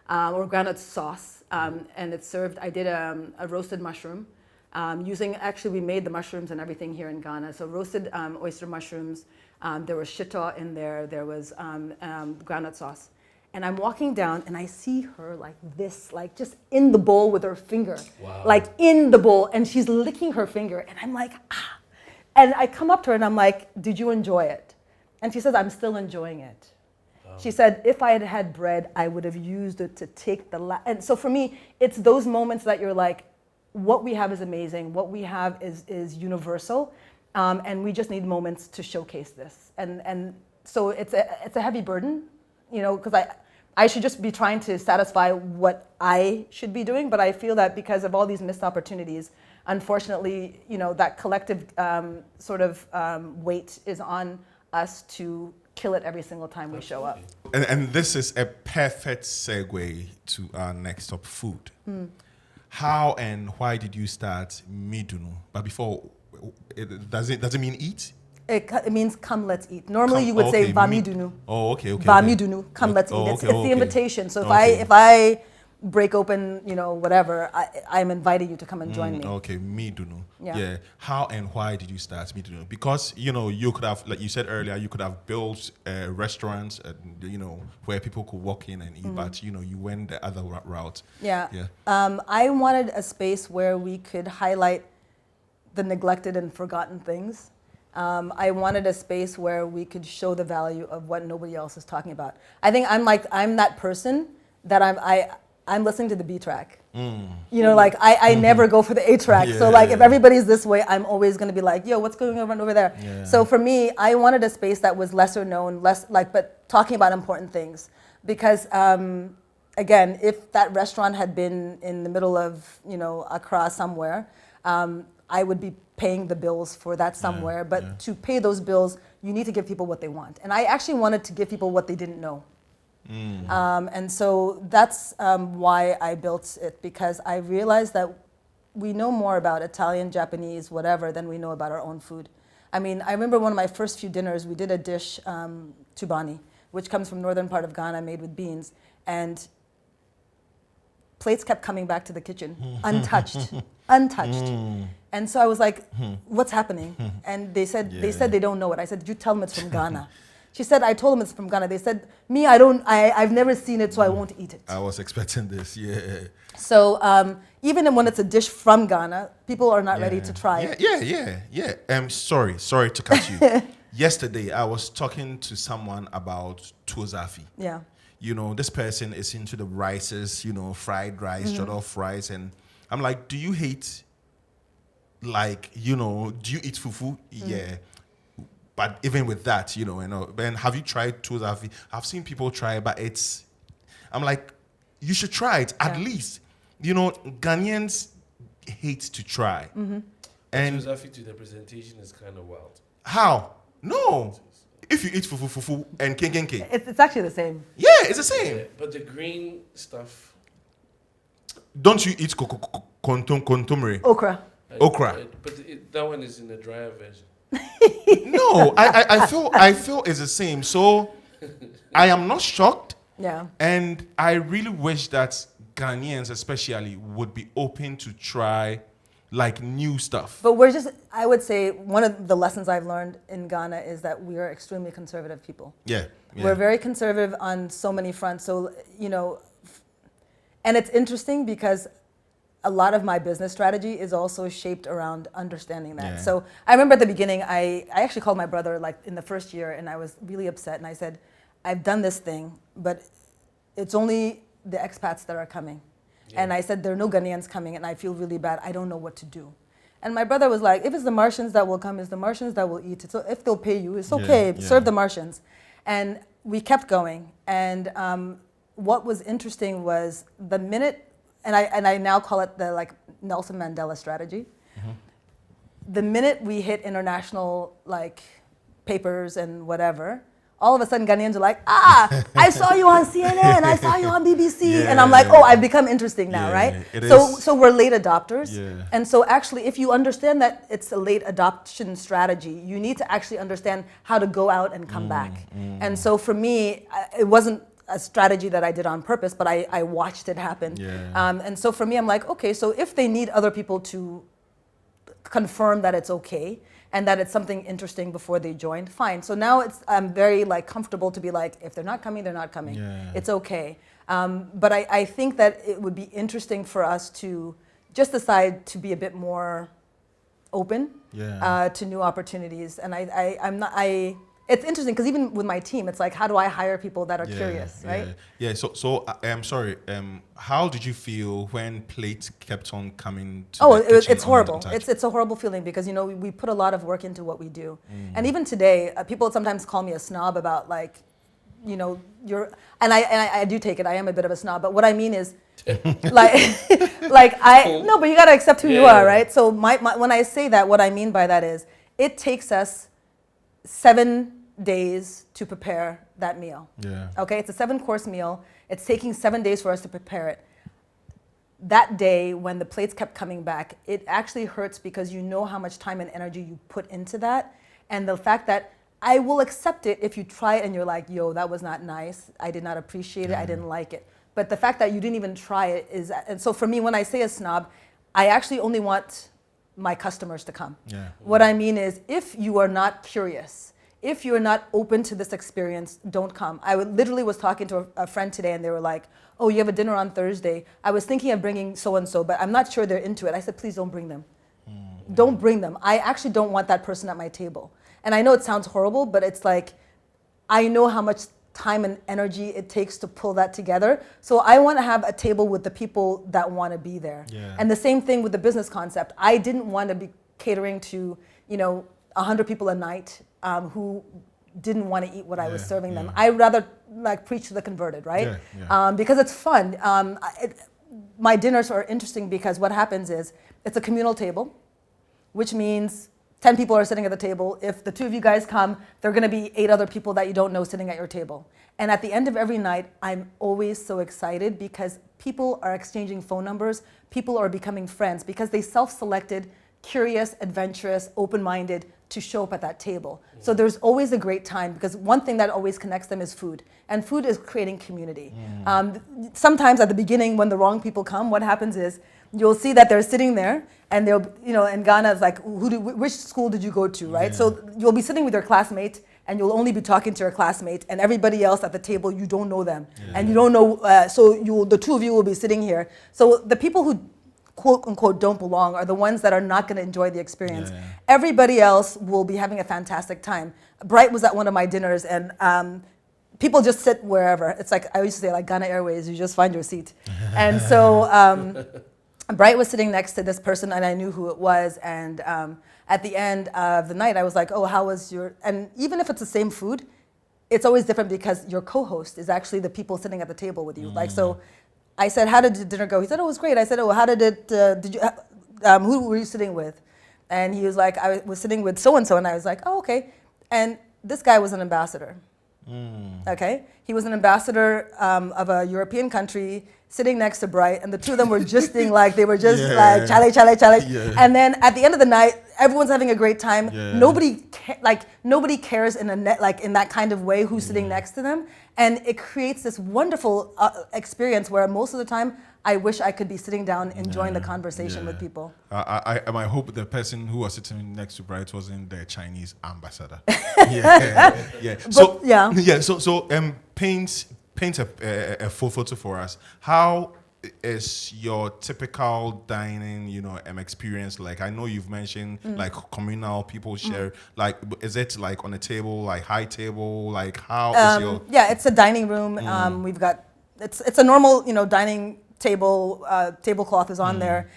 or groundnut sauce. And it's served, I did a roasted mushroom actually we made the mushrooms and everything here in Ghana. So roasted oyster mushrooms, there was shito in there was groundnut sauce. And I'm walking down and I see her like this, like just in the bowl with her finger. Wow. Like in the bowl, and she's licking her finger. And I'm like, ah. And I come up to her and I'm like, did you enjoy it? And she says, I'm still enjoying it. She said, if I had had bread, I would have used it to take the And so for me, it's those moments that you're like, what we have is amazing. What we have is universal. And we just need moments to showcase this. And so it's a heavy burden, because I should just be trying to satisfy what I should be doing. But I feel that because of all these missed opportunities, unfortunately, that collective weight is on us to kill it every single time we show up. And this is a perfect segue to our next top, food. How and why did you start Midunu? But before, does it mean eat? It means come, let's eat. Normally you would say va Midunu. Oh, okay. Va Midunu, come, let's eat. It's the invitation. So if break open, whatever, I'm inviting you to come and join me. Okay, Midunu. Yeah. How and why did you start Midunu? Because, you could have, like you said earlier, you could have built restaurants, where people could walk in and eat, but, you went the other route. Yeah. I wanted a space where we could highlight the neglected and forgotten things. I wanted a space where we could show the value of what nobody else is talking about. I think I'm that person that I'm listening to the B track. I never go for the A track. So if everybody's this way, I'm always going to be like, yo, what's going on over there? Yeah. So for me, I wanted a space that was lesser known, but talking about important things. Because again, if that restaurant had been in the middle of, Accra somewhere, I would be paying the bills for that somewhere. But to pay those bills, you need to give people what they want. And I actually wanted to give people what they didn't know. And so that's why I built it, because I realized that we know more about Italian, Japanese, whatever, than we know about our own food. I mean, I remember one of my first few dinners, we did a dish, tubani, which comes from northern part of Ghana, made with beans. And plates kept coming back to the kitchen, untouched. And so I was like, what's happening? And they said they don't know it. I said, did you tell them it's from Ghana? She said, I told them it's from Ghana. They said, me, I've never seen it, so I won't eat it. I was expecting this, yeah. So even when it's a dish from Ghana, people are not ready to try it. Yeah. Sorry to cut you. Yesterday, I was talking to someone about tozafi. Yeah. This person is into the rices, fried rice, jollof rice. And I'm like, do you hate, do you eat fufu? Yeah. But even with that, Ben, have you tried tozafi? I've seen people try it, but I'm like, you should try it at least. Ghanaians hate to try. And tozafi to the presentation is kind of wild. How? No. If you eat fufu and kenkenke. It's actually the same. Yeah, it's the same. Yeah, but the green stuff. Don't you eat kontomire? Okra. Okra. But that one is in the drier version. No, I feel it's the same. So I am not shocked. Yeah. And I really wish that Ghanaians especially would be open to try new stuff. But I would say one of the lessons I've learned in Ghana is that we are extremely conservative people. Yeah. We're very conservative on so many fronts. So, and it's interesting because a lot of my business strategy is also shaped around understanding that. Yeah. So I remember at the beginning, I actually called my brother in the first year, and I was really upset. And I said, I've done this thing, but it's only the expats that are coming. Yeah. And I said, there are no Ghanaians coming, and I feel really bad. I don't know what to do. And my brother was like, if it's the Martians that will come, it's the Martians that will eat it. So if they'll pay you, it's okay. Yeah. Serve the Martians. And we kept going. And what was interesting was the minute, and I now call it the Nelson Mandela strategy. The minute we hit international papers and whatever, all of a sudden Ghanaians are like, I saw you on CNN, I saw you on BBC. And I'm like, I've become interesting now, right? So we're late adopters. Yeah. And so actually, if you understand that it's a late adoption strategy, you need to actually understand how to go out and come back. And so for me, it wasn't a strategy that I did on purpose, but I watched it happen. Yeah. And so for me, I'm like, okay, so if they need other people to confirm that it's okay, and that it's something interesting before they joined, fine. So now I'm very comfortable to be if they're not coming, they're not coming. Yeah. It's okay. But I think that it would be interesting for us to just decide to be a bit more open to new opportunities. And it's interesting because even with my team, it's how do I hire people that are curious, right? Yeah. So I'm sorry. How did you feel when plates kept on coming to the kitchen? It's horrible. It's a horrible feeling because we put a lot of work into what we do, and even today, people sometimes call me a snob about you're. And I do take it. I am a bit of a snob, but what I mean is. No, but you gotta accept who you are, right? So when I say that, what I mean by that is it takes us 7 days to prepare that meal. Yeah. Okay, it's a 7-course meal. It's taking 7 days for us to prepare it. That day, when the plates kept coming back, it actually hurts because you know how much time and energy you put into that, and the fact that I will accept it if you try it and you're like, yo, that was not nice. I did not appreciate it. I didn't like it. But the fact that you didn't even try it is, and so for me, when I say a snob, I actually only want my customers to come. Yeah. What I mean is, if you are not curious, if you're not open to this experience, don't come. Literally was talking to a friend today, and they were like, oh, you have a dinner on Thursday. I was thinking of bringing so-and-so, but I'm not sure they're into it. I said, please don't bring them. Don't bring them. I actually don't want that person at my table. And I know it sounds horrible, but it's like, I know how much time and energy it takes to pull that together. So I want to have a table with the people that want to be there. Yeah. And the same thing with the business concept. I didn't want to be catering to, 100 people a night who didn't want to eat what I was serving them. I'd rather like preach to the converted, right? Because it's fun. My dinners are interesting because what happens is it's a communal table, which means 10 people are sitting at the table. If the two of you guys come, there are going to be 8 other people that you don't know sitting at your table. And at the end of every night, I'm always so excited because people are exchanging phone numbers. People are becoming friends because they self-selected, curious, adventurous, open-minded to show up at that table. So there's always a great time because one thing that always connects them is food. And food is creating community. Sometimes at the beginning when the wrong people come, what happens is you'll see that they're sitting there and they'll, in Ghana, it's like, which school did you go to, right? So you'll be sitting with your classmate and you'll only be talking to your classmate, and everybody else at the table, you don't know them. And you don't know, the two of you will be sitting here. So the people who quote unquote don't belong are the ones that are not going to enjoy the experience. Everybody else will be having a fantastic time. Bright was at one of my dinners, and people just sit wherever. It's like, I used to say, like Ghana Airways, you just find your seat. And so Bright was sitting next to this person, and I knew who it was. And at the end of the night, I was like, oh, how was your... And even if it's the same food, it's always different because your co-host is actually the people sitting at the table with you. Like, so I said, how did the dinner go? He said, oh, it was great. I said, oh, how did it... who were you sitting with? And he was like, I was sitting with so-and-so. And I was like, oh, okay. And this guy was an ambassador. Okay? He was an ambassador of a European country sitting next to Bright, and the two of them were just like, they were just like, chale. And then at the end of the night, everyone's having a great time. Nobody cares in in that kind of way who's sitting next to them. And it creates this wonderful experience where most of the time, I wish I could be sitting down enjoying the conversation with people. I hope the person who was sitting next to Bright wasn't the Chinese ambassador. So paint a full photo for us. How is your typical dining, experience like? I know you've mentioned like communal, people share. Like, is it like on a table, like high table? Like, how is your? Yeah, it's a dining room. We've got it's a normal dining table. Tablecloth is on there.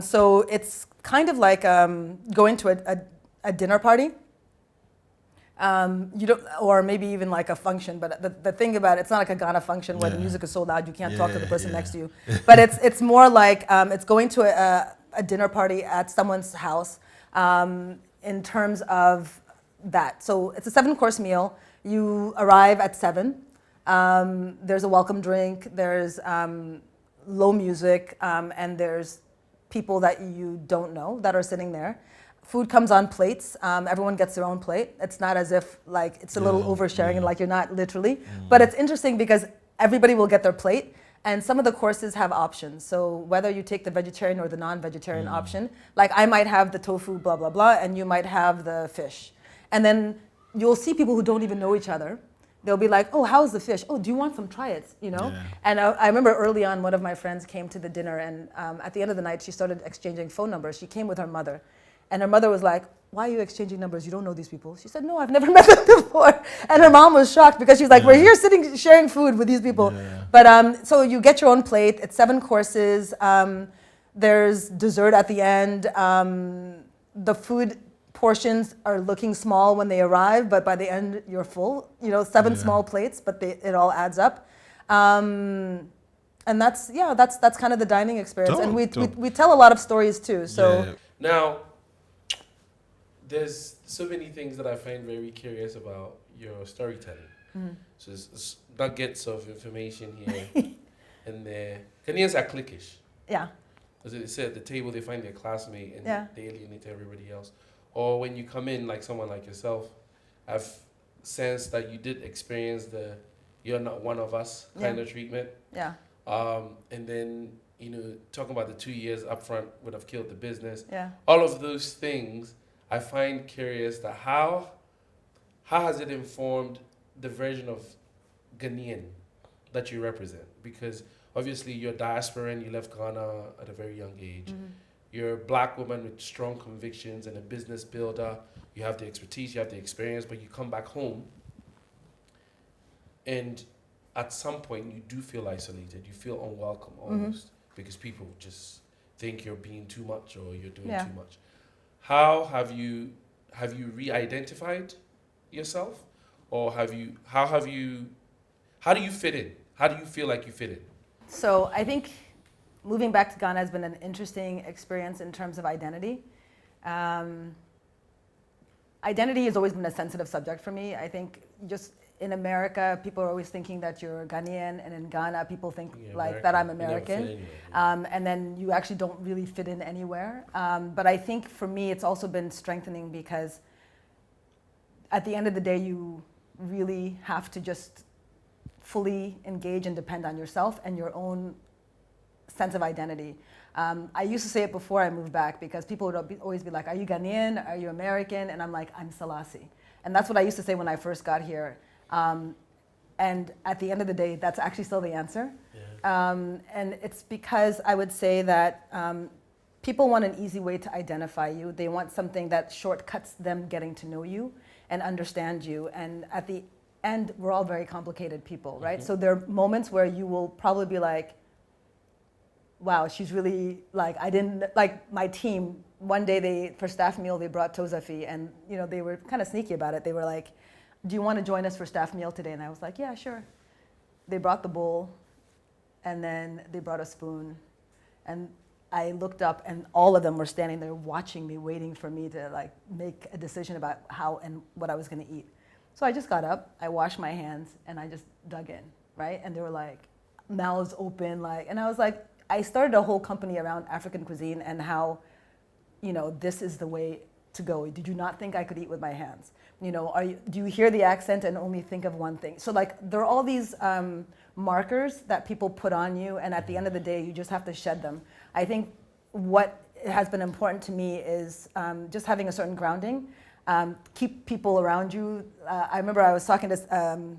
So it's kind of like going to a dinner party. Or maybe even like a function, but the thing about it's not like a Ghana function where the music is so loud you can't talk to the person next to you. But it's more like it's going to a dinner party at someone's house in terms of that. So it's a 7-course meal. You arrive at 7. There's a welcome drink. There's low music, and there's people that you don't know that are sitting there. Food comes on plates. Everyone gets their own plate. It's not as if like it's a little oversharing and like you're not literally. But it's interesting because everybody will get their plate, and some of the courses have options. So whether you take the vegetarian or the non-vegetarian option, like I might have the tofu blah blah blah, and you might have the fish. And then you'll see people who don't even know each other. They'll be like, oh, how's the fish? Oh, do you want some? Try it, And I remember early on, one of my friends came to the dinner, and at the end of the night, she started exchanging phone numbers. She came with her mother. And her mother was like, why are you exchanging numbers? You don't know these people. She said, no, I've never met them before. And her mom was shocked because she's like, we're here sitting, sharing food with these people. But so you get your own plate. It's 7 courses. There's dessert at the end. The food portions are looking small when they arrive, but by the end, you're full. 7 small plates, but it all adds up. And that's kind of the dining experience. And we tell a lot of stories too. So now, there's so many things that I find very curious about your storytelling. So there's nuggets of information here and there. Ghanaians are cliquish. Yeah. As they say, at the table they find their classmate and they alienate everybody else. Or when you come in, like someone like yourself, I've sensed that you did experience the "you're not one of us" kind of treatment. Yeah. And then, talking about the 2 years up front would have killed the business. Yeah. All of those things, I find curious that how has it informed the version of Ghanaian that you represent? Because obviously you're diasporan, you left Ghana at a very young age. Mm-hmm. You're a black woman with strong convictions and a business builder. You have the expertise, you have the experience, but you come back home and at some point you do feel isolated. You feel unwelcome almost because people just think you're being too much or you're doing too much. How have you re-identified yourself, or how do you fit in? How do you feel like you fit in? So I think moving back to Ghana has been an interesting experience in terms of identity. Identity has always been a sensitive subject for me. I think just in America, people are always thinking that you're Ghanaian, and in Ghana, people think that I'm American. And then you actually don't really fit in anywhere. But I think for me, it's also been strengthening because at the end of the day, you really have to just fully engage and depend on yourself and your own sense of identity. I used to say it before I moved back because people would always be like, are you Ghanaian? Are you American? And I'm like, I'm Selassie. And that's what I used to say when I first got here. And at the end of the day, that's actually still the answer. Yeah. And it's because I would say that people want an easy way to identify you. They want something that shortcuts them getting to know you and understand you. And at the end, we're all very complicated people, right? So there are moments where you will probably be like, wow, she's really my team, one day for staff meal, they brought tozafi, and they were kind of sneaky about it. They were like, do you want to join us for staff meal today? And I was like, yeah, sure. They brought the bowl, and then they brought a spoon, and I looked up, and all of them were standing there watching me, waiting for me to make a decision about how and what I was going to eat. So I just got up, I washed my hands, and I just dug in, right? And they were like, mouths open, and I was like, I started a whole company around African cuisine and how, this is the way to go. Did you not think I could eat with my hands? Do you hear the accent and only think of one thing? So there are all these markers that people put on you, and at the end of the day, you just have to shed them. I think what has been important to me is just having a certain grounding. Keep people around you. I remember I was talking to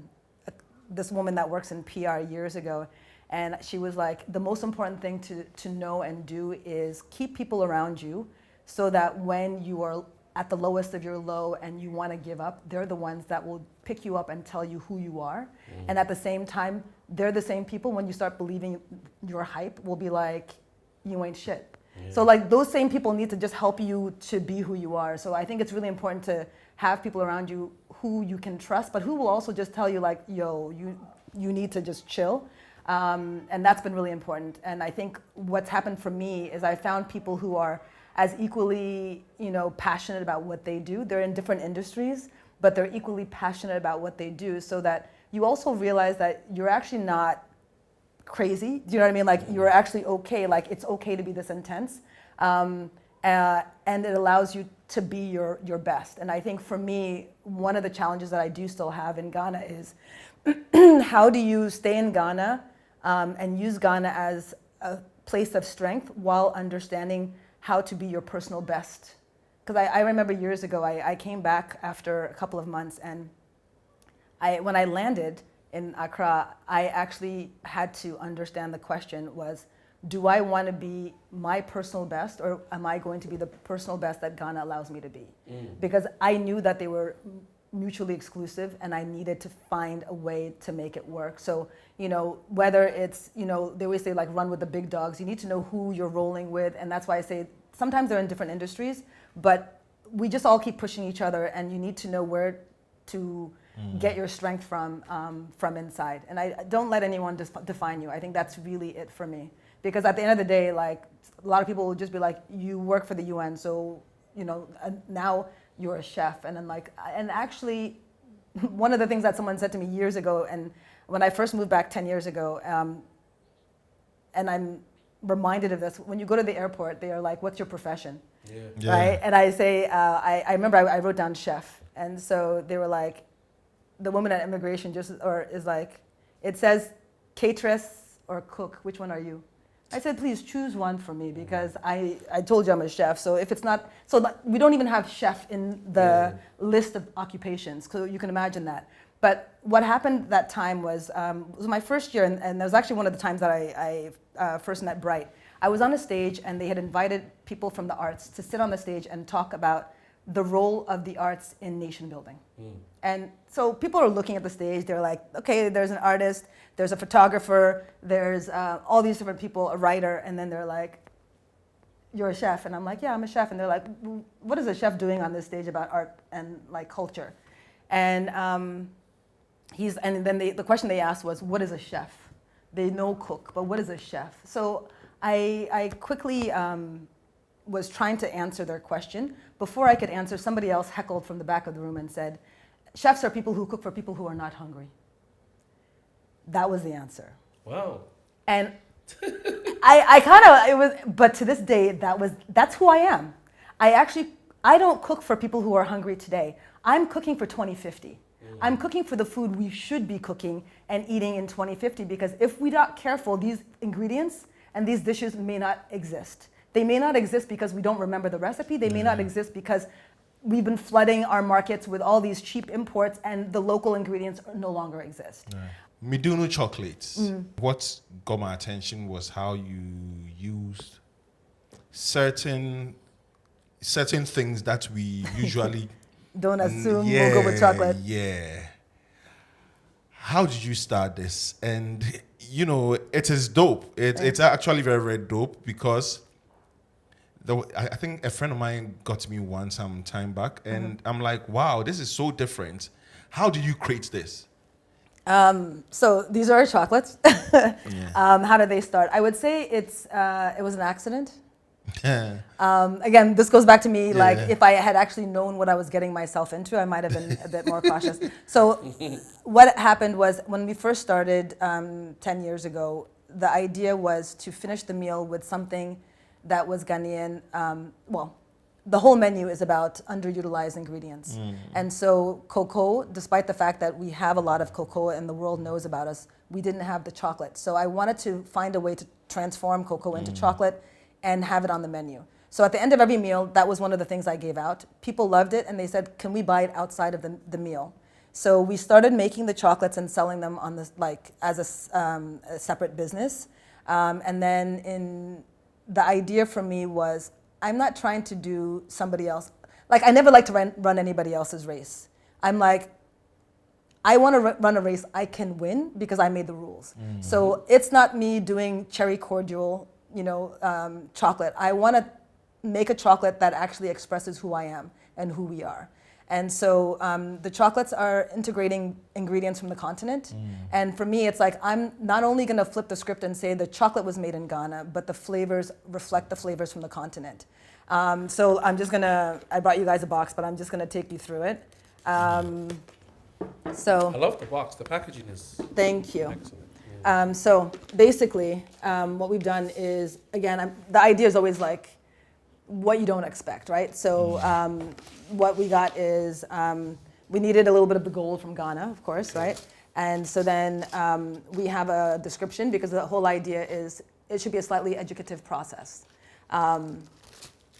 this woman that works in PR years ago, and she was like, the most important thing to know and do is keep people around you so that when you are at the lowest of your low and you want to give up, they're the ones that will pick you up and tell you who you are. And at the same time, they're the same people when you start believing your hype will be like, you ain't shit. Yeah. So those same people need to just help you to be who you are. So I think it's really important to have people around you who you can trust, but who will also just tell you yo, you need to just chill. And that's been really important. And I think what's happened for me is I found people who are as equally, passionate about what they do. They're in different industries, but they're equally passionate about what they do, so that you also realize that you're actually not crazy. Do you know what I mean? You're actually okay. It's okay to be this intense. And it allows you to be your best. And I think for me, one of the challenges that I do still have in Ghana is how do you stay in Ghana and use Ghana as a place of strength while understanding how to be your personal best. Because I remember years ago, I came back after a couple of months, and when I landed in Accra, I actually had to understand the question was, do I want to be my personal best, or am I going to be the personal best that Ghana allows me to be? Because I knew that they were mutually exclusive, and I needed to find a way to make it work. So, whether it's, they always say run with the big dogs, you need to know who you're rolling with. And that's why I say sometimes they're in different industries, but we just all keep pushing each other, and you need to know where to get your strength from inside. And I don't let anyone define you. I think that's really it for me. Because at the end of the day, a lot of people will just be like, you work for the UN, so, now you're a chef. And then and actually, one of the things that someone said to me years ago, and when I first moved back 10 years ago, and I'm reminded of this, when you go to the airport, they are like, what's your profession? Yeah. Right? And I say, I remember I wrote down chef. And so they were like, the woman at immigration is like, it says cateress or cook? Which one are you? I said, please choose one for me because I told you I'm a chef. So if it's not, we don't even have chef in the list of occupations. So you can imagine that. But what happened that time was, it was my first year, and that was actually one of the times that I first met Bright. I was on a stage and they had invited people from the arts to sit on the stage and talk about the role of the arts in nation building. And so people are looking at the stage, they're like, okay, there's an artist, there's a photographer, there's all these different people, a writer, and then they're like, you're a chef. And I'm like, yeah, I'm a chef. And they're like, what is a chef doing on this stage about art and like culture? And then the question they asked was, what is a chef? They know cook, but what is a chef? So I quickly was trying to answer their question. Before I could answer, somebody else heckled from the back of the room and said, chefs are people who cook for people who are not hungry. That was the answer. Wow. And but to this day, that's who I am. I don't cook for people who are hungry today. I'm cooking for 2050. I'm cooking for the food we should be cooking and eating in 2050, because if we're not careful, these ingredients and these dishes may not exist. They may not exist because we don't remember the recipe. They may not exist because we've been flooding our markets with all these cheap imports and the local ingredients no longer exist. Midunu chocolates. What got my attention was how you used certain things that we usually don't assume we'll go with chocolate. Yeah. How did you start this? And it is dope. It's actually very, very dope, because I think a friend of mine got me one some time back, and I'm like, wow, this is so different. How did you create this? So these are chocolates. How did they start? I would say it was an accident. Again, this goes back to me, like if I had actually known what I was getting myself into, I might have been a bit more cautious. So what happened was, when we first started 10 years ago, the idea was to finish the meal with something that was Ghanaian. The whole menu is about underutilized ingredients. And so cocoa, despite the fact that we have a lot of cocoa and the world knows about us, we didn't have the chocolate. So I wanted to find a way to transform cocoa into chocolate and have it on the menu. So at the end of every meal, that was one of the things I gave out. People loved it, and they said, can we buy it outside of the meal? So we started making the chocolates and selling them on this, as a separate business. And then the idea for me was, I'm not trying to do somebody else. I never like to run anybody else's race. I'm like, I want to run a race I can win because I made the rules. So it's not me doing cherry cordial, chocolate. I want to make a chocolate that actually expresses who I am and who we are. And so the chocolates are integrating ingredients from the continent. And for me, it's like, I'm not only going to flip the script and say the chocolate was made in Ghana, but the flavors reflect the flavors from the continent. So I'm just going to, I brought you guys a box, but I'm just going to take you through it. So I love the box. The packaging is thank you. excellent. So basically, what we've done is, again, the idea is always like what you don't expect, right? So what we got is, we needed a little bit of the gold from Ghana, of course, right? And so then we have a description, because the whole idea is it should be a slightly educative process.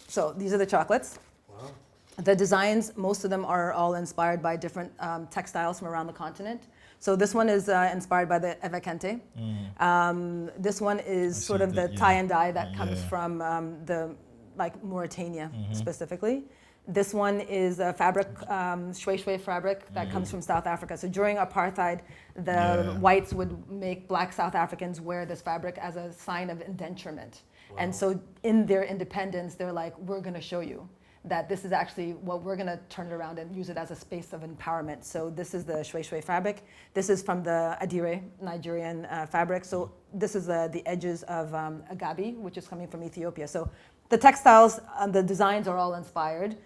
So these are the chocolates. Wow. The designs, most of them are all inspired by different textiles from around the continent. So this one is inspired by the evekente. This one is sort of the tie and dye that comes from the Mauritania specifically. This one is a fabric, shwe fabric that comes from South Africa. So during apartheid, the whites would make black South Africans wear this fabric as a sign of indenturement. Wow. And so in their independence, they're like, we're going to show you that this is actually what we're going to turn it around and use it as a space of empowerment. So this is the shwe fabric. This is from the Adire, Nigerian fabric. So this is the edges of agabi, which is coming from Ethiopia. So the textiles, the designs are all inspired.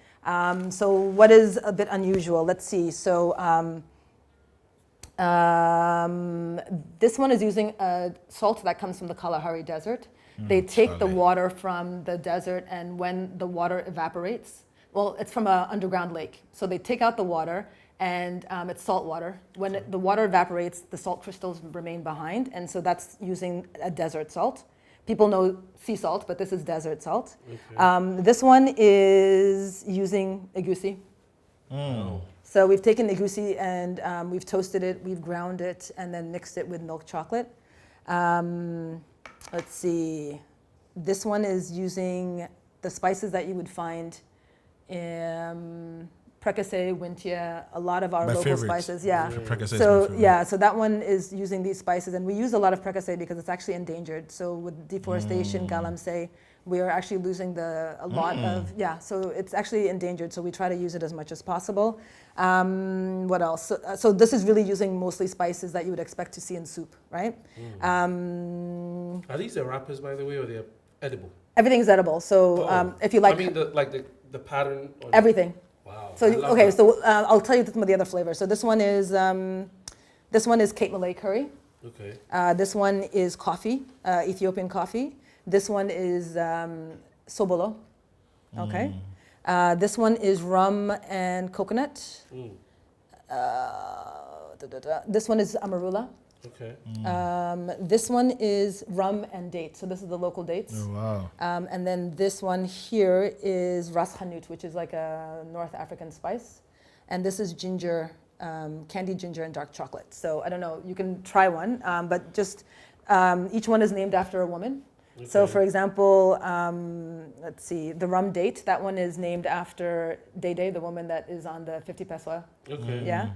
So what is a bit unusual? Let's see. So this one is using salt that comes from the Kalahari Desert. They take the water from the desert, and when the water evaporates, Well, it's from an underground lake. So they take out the water, and it's salt water. When the water evaporates, the salt crystals remain behind, and so that's using a desert salt. People know sea salt, but this is desert salt. Okay. This one is using egusi. So we've taken egusi and we've toasted it, we've ground it, and then mixed it with milk chocolate. Let's see. This one is using the spices that you would find in Prekase, Wintia, a lot of our My local favorite. spices. Yeah. Prekase is So my favorite. yeah, so that one is using these spices, and we use a lot of Prekase because it's actually endangered. So with deforestation, galamsey, we are actually losing a lot of, so it's actually endangered, so we try to use it as much as possible. What else? So this is really using mostly spices that you would expect to see in soup, right? Are these the wrappers, by the way, or they're edible? Everything's edible, so if you like... I mean, the pattern? Everything. Wow. So, okay, so I'll tell you some of the other flavors. So this one is Cape Malay curry. Okay. This one is coffee, Ethiopian coffee. This one is sobolo. Okay. This one is rum and coconut. This one is amarula. Okay. This one is rum and dates. So this is the local dates. Oh, wow. And then this one here is ras hanout, which is like a North African spice. And this is ginger, candied ginger and dark chocolate. So I don't know, you can try one, but just each one is named after a woman. Okay. So for example, let's see, the rum date, that one is named after Dede, the woman that is on the 50 peso. Okay. Yeah.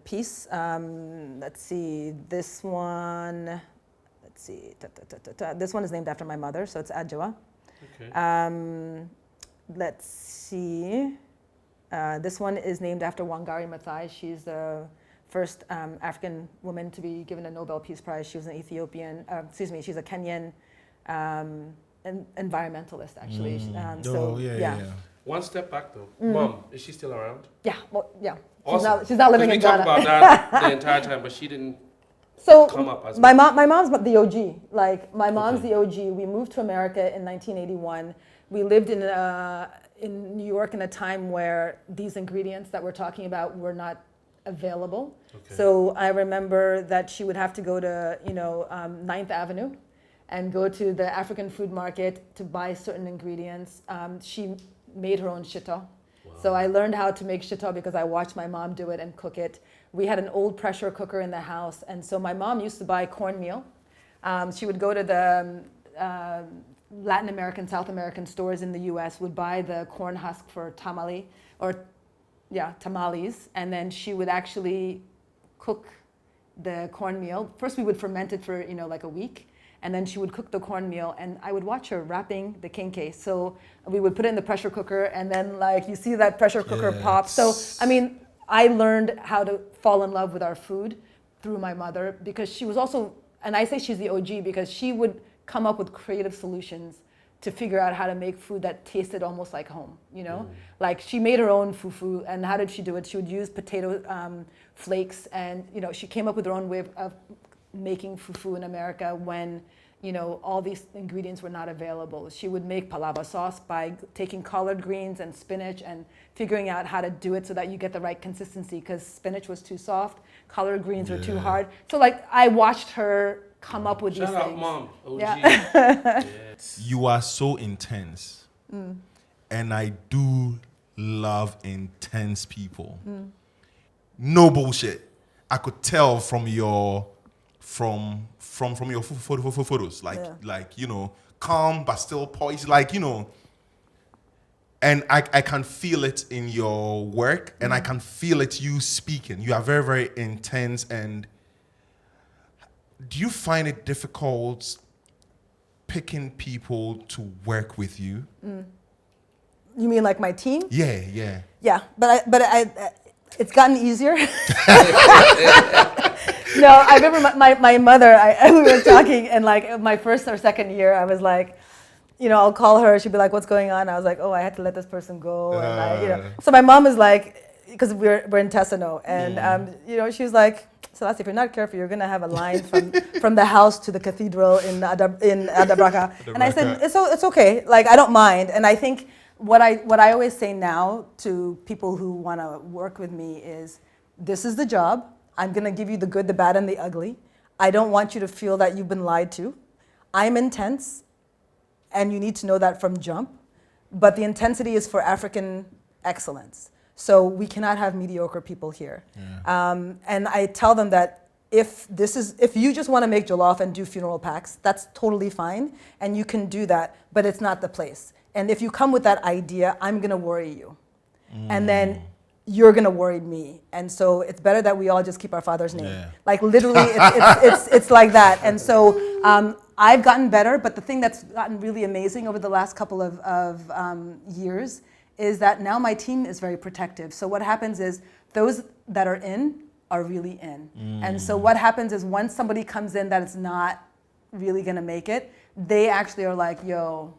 Piece. Let's see, this one, this one is named after my mother, so it's Adjawa. Okay. Let's see, this one is named after Wangari Maathai. She's the first African woman to be given a Nobel Peace Prize. She was an Ethiopian, she's a Kenyan environmentalist, actually. Yeah. One step back though. Mom, is she still around? Yeah, well, yeah. Awesome. She's not living in Ghana. We talked about that the entire time, but she didn't come up as my mom's the OG. Like, my mom's the OG. We moved to America in 1981. We lived in New York in a time where these ingredients that we're talking about were not available. Okay. So I remember that she would have to go to 9th Avenue and go to the African food market to buy certain ingredients. She made her own shito. Wow. So I learned how to make shito because I watched my mom do it and cook it. We had an old pressure cooker in the house, and so my mom used to buy cornmeal. She would go to the Latin American, South American stores in the US, would buy the corn husk for tamales, and then she would actually cook the cornmeal. First we would ferment it for like a week, and then she would cook the cornmeal, and I would watch her wrapping the kenkey. So we would put it in the pressure cooker, and then you see that pressure cooker pop. So I mean, I learned how to fall in love with our food through my mother, because she was also, and I say she's the OG because she would come up with creative solutions to figure out how to make food that tasted almost like home, Like, she made her own fufu, and how did she do it? She would use potato flakes, and she came up with her own way of making fufu in America when all these ingredients were not available. She would make palava sauce by taking collard greens and spinach and figuring out how to do it so that you get the right consistency, because spinach was too soft, collard greens were too hard. So I watched her come up with these things. Shout out, Mom. OG. Yeah. You are so intense, and I do love intense people. No bullshit. I could tell from your photos, calm but still poised, and I can feel it in your work, and I can feel it you speaking. You are very, very intense. And do you find it difficult picking people to work with you? You mean like my team? Yeah. Yeah, but I it's gotten easier. No, I remember my mother, we were talking, and my first or second year, I was like, I'll call her, she'd be like, what's going on? I was like, oh, I had to let this person go. And So my mom is like, because we're in Tessano, and she was like, Selassie, if you're not careful, you're gonna have a line from the house to the cathedral in Adabraka. And I said, it's okay, I don't mind. And I think what I always say now to people who want to work with me is, this is the job. I'm going to give you the good, the bad, and the ugly. I don't want you to feel that you've been lied to. I'm intense, and you need to know that from jump. But the intensity is for African excellence. So we cannot have mediocre people here. Yeah. And I tell them that if you just want to make jollof and do funeral packs, that's totally fine, and you can do that, but it's not the place. And if you come with that idea, I'm going to worry you. And then you're going to worry me. And so it's better that we all just keep our father's name. Yeah. Like literally, it's like that. And so I've gotten better, but the thing that's gotten really amazing over the last couple of years is that now my team is very protective. So what happens is those that are in are really in. And so what happens is once somebody comes in that is not really going to make it, they actually are like, yo,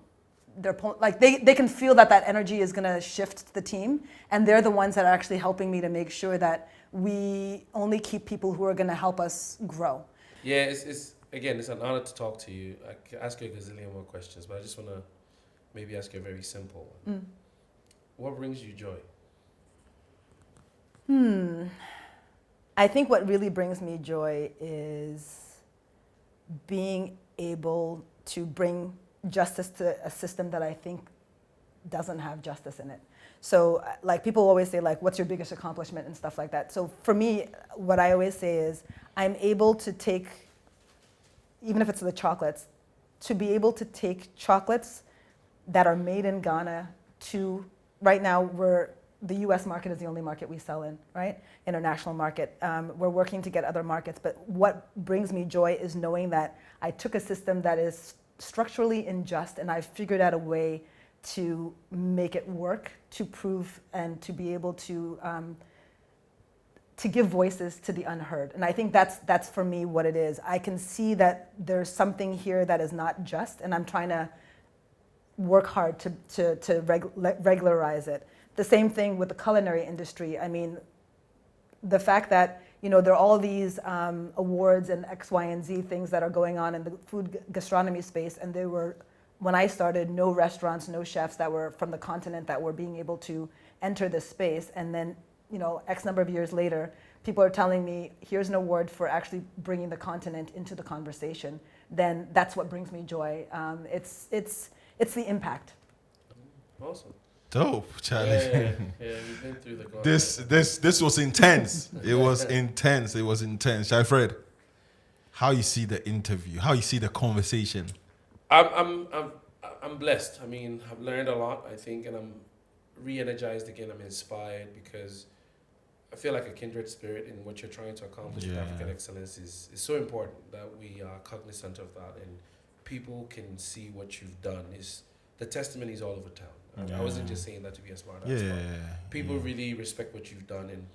they can feel that energy is going to shift the team, and they're the ones that are actually helping me to make sure that we only keep people who are going to help us grow. Yeah, it's an honor to talk to you. I could ask you a gazillion more questions, but I just want to maybe ask you a very simple one. What brings you joy? I think what really brings me joy is being able to bring justice to a system that I think doesn't have justice in it. So like people always say like, what's your biggest accomplishment and stuff like that. So for me, what I always say is I'm able to take, even if it's the chocolates, to be able to take chocolates that are made in Ghana to, right now the US market is the only market we sell in, right? International market. We're working to get other markets, but what brings me joy is knowing that I took a system that is structurally unjust and I've figured out a way to make it work, to prove and to be able to give voices to the unheard. And I think that's for me what it is. I can see that there's something here that is not just, and I'm trying to work hard to regularize it. The same thing with the culinary industry. I mean, the fact that there are all these awards and X, Y, and Z things that are going on in the food gastronomy space, and there were, when I started, no restaurants, no chefs that were from the continent that were being able to enter this space. And then, X number of years later, people are telling me, here's an award for actually bringing the continent into the conversation. Then that's what brings me joy. It's the impact. Awesome. Dope, Charlie. Yeah, we've been through the This was intense. It was intense. It was intense. Shai Fred, how you see the interview? How you see the conversation? I'm blessed. I mean, I've learned a lot, I think, and I'm re-energized again. I'm inspired because I feel like a kindred spirit in what you're trying to accomplish with African excellence is so important that we are cognizant of that and people can see what you've done. The testimonies all over town. I wasn't just saying that to be a smart ass. People really respect what you've done, and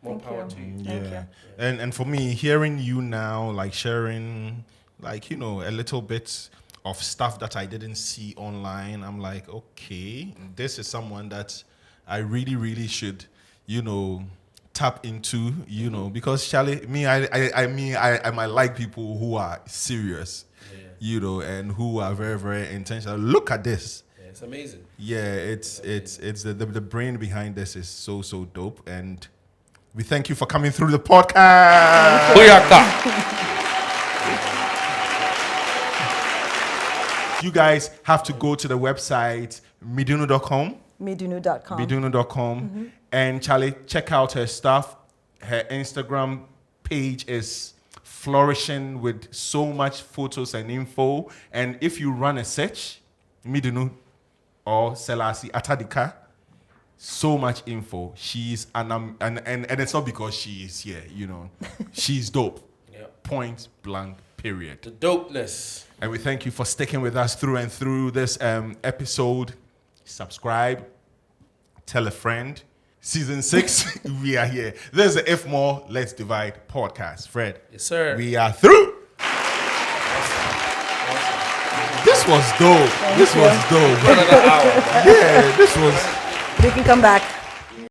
more power to you. Yeah. And for me, hearing you now, like sharing, like, a little bit of stuff that I didn't see online, I'm like, okay, this is someone that I really, really should, tap into, because Charlie, I might like people who are serious, and who are very, very intentional. Look at this. It's amazing. Yeah, it's the brain behind this is so dope, and we thank you for coming through the podcast. You guys have to go to the website midunu.com. Midunu.com. And Charlie, check out her stuff. Her Instagram page is flourishing with so much photos and info. And if you run a search, Midunu or Selassie Atadika, so much info. She's and it's not because she is here, she's dope. Point blank, period. The dopeness. And we thank you for sticking with us through and through this episode. Subscribe, tell a friend. Season 6, we are here. There's the If More, Let's Divide podcast. Fred. Yes, sir. We are through. This was dope. This was dope. Another hour. Yeah, this was. We can come back.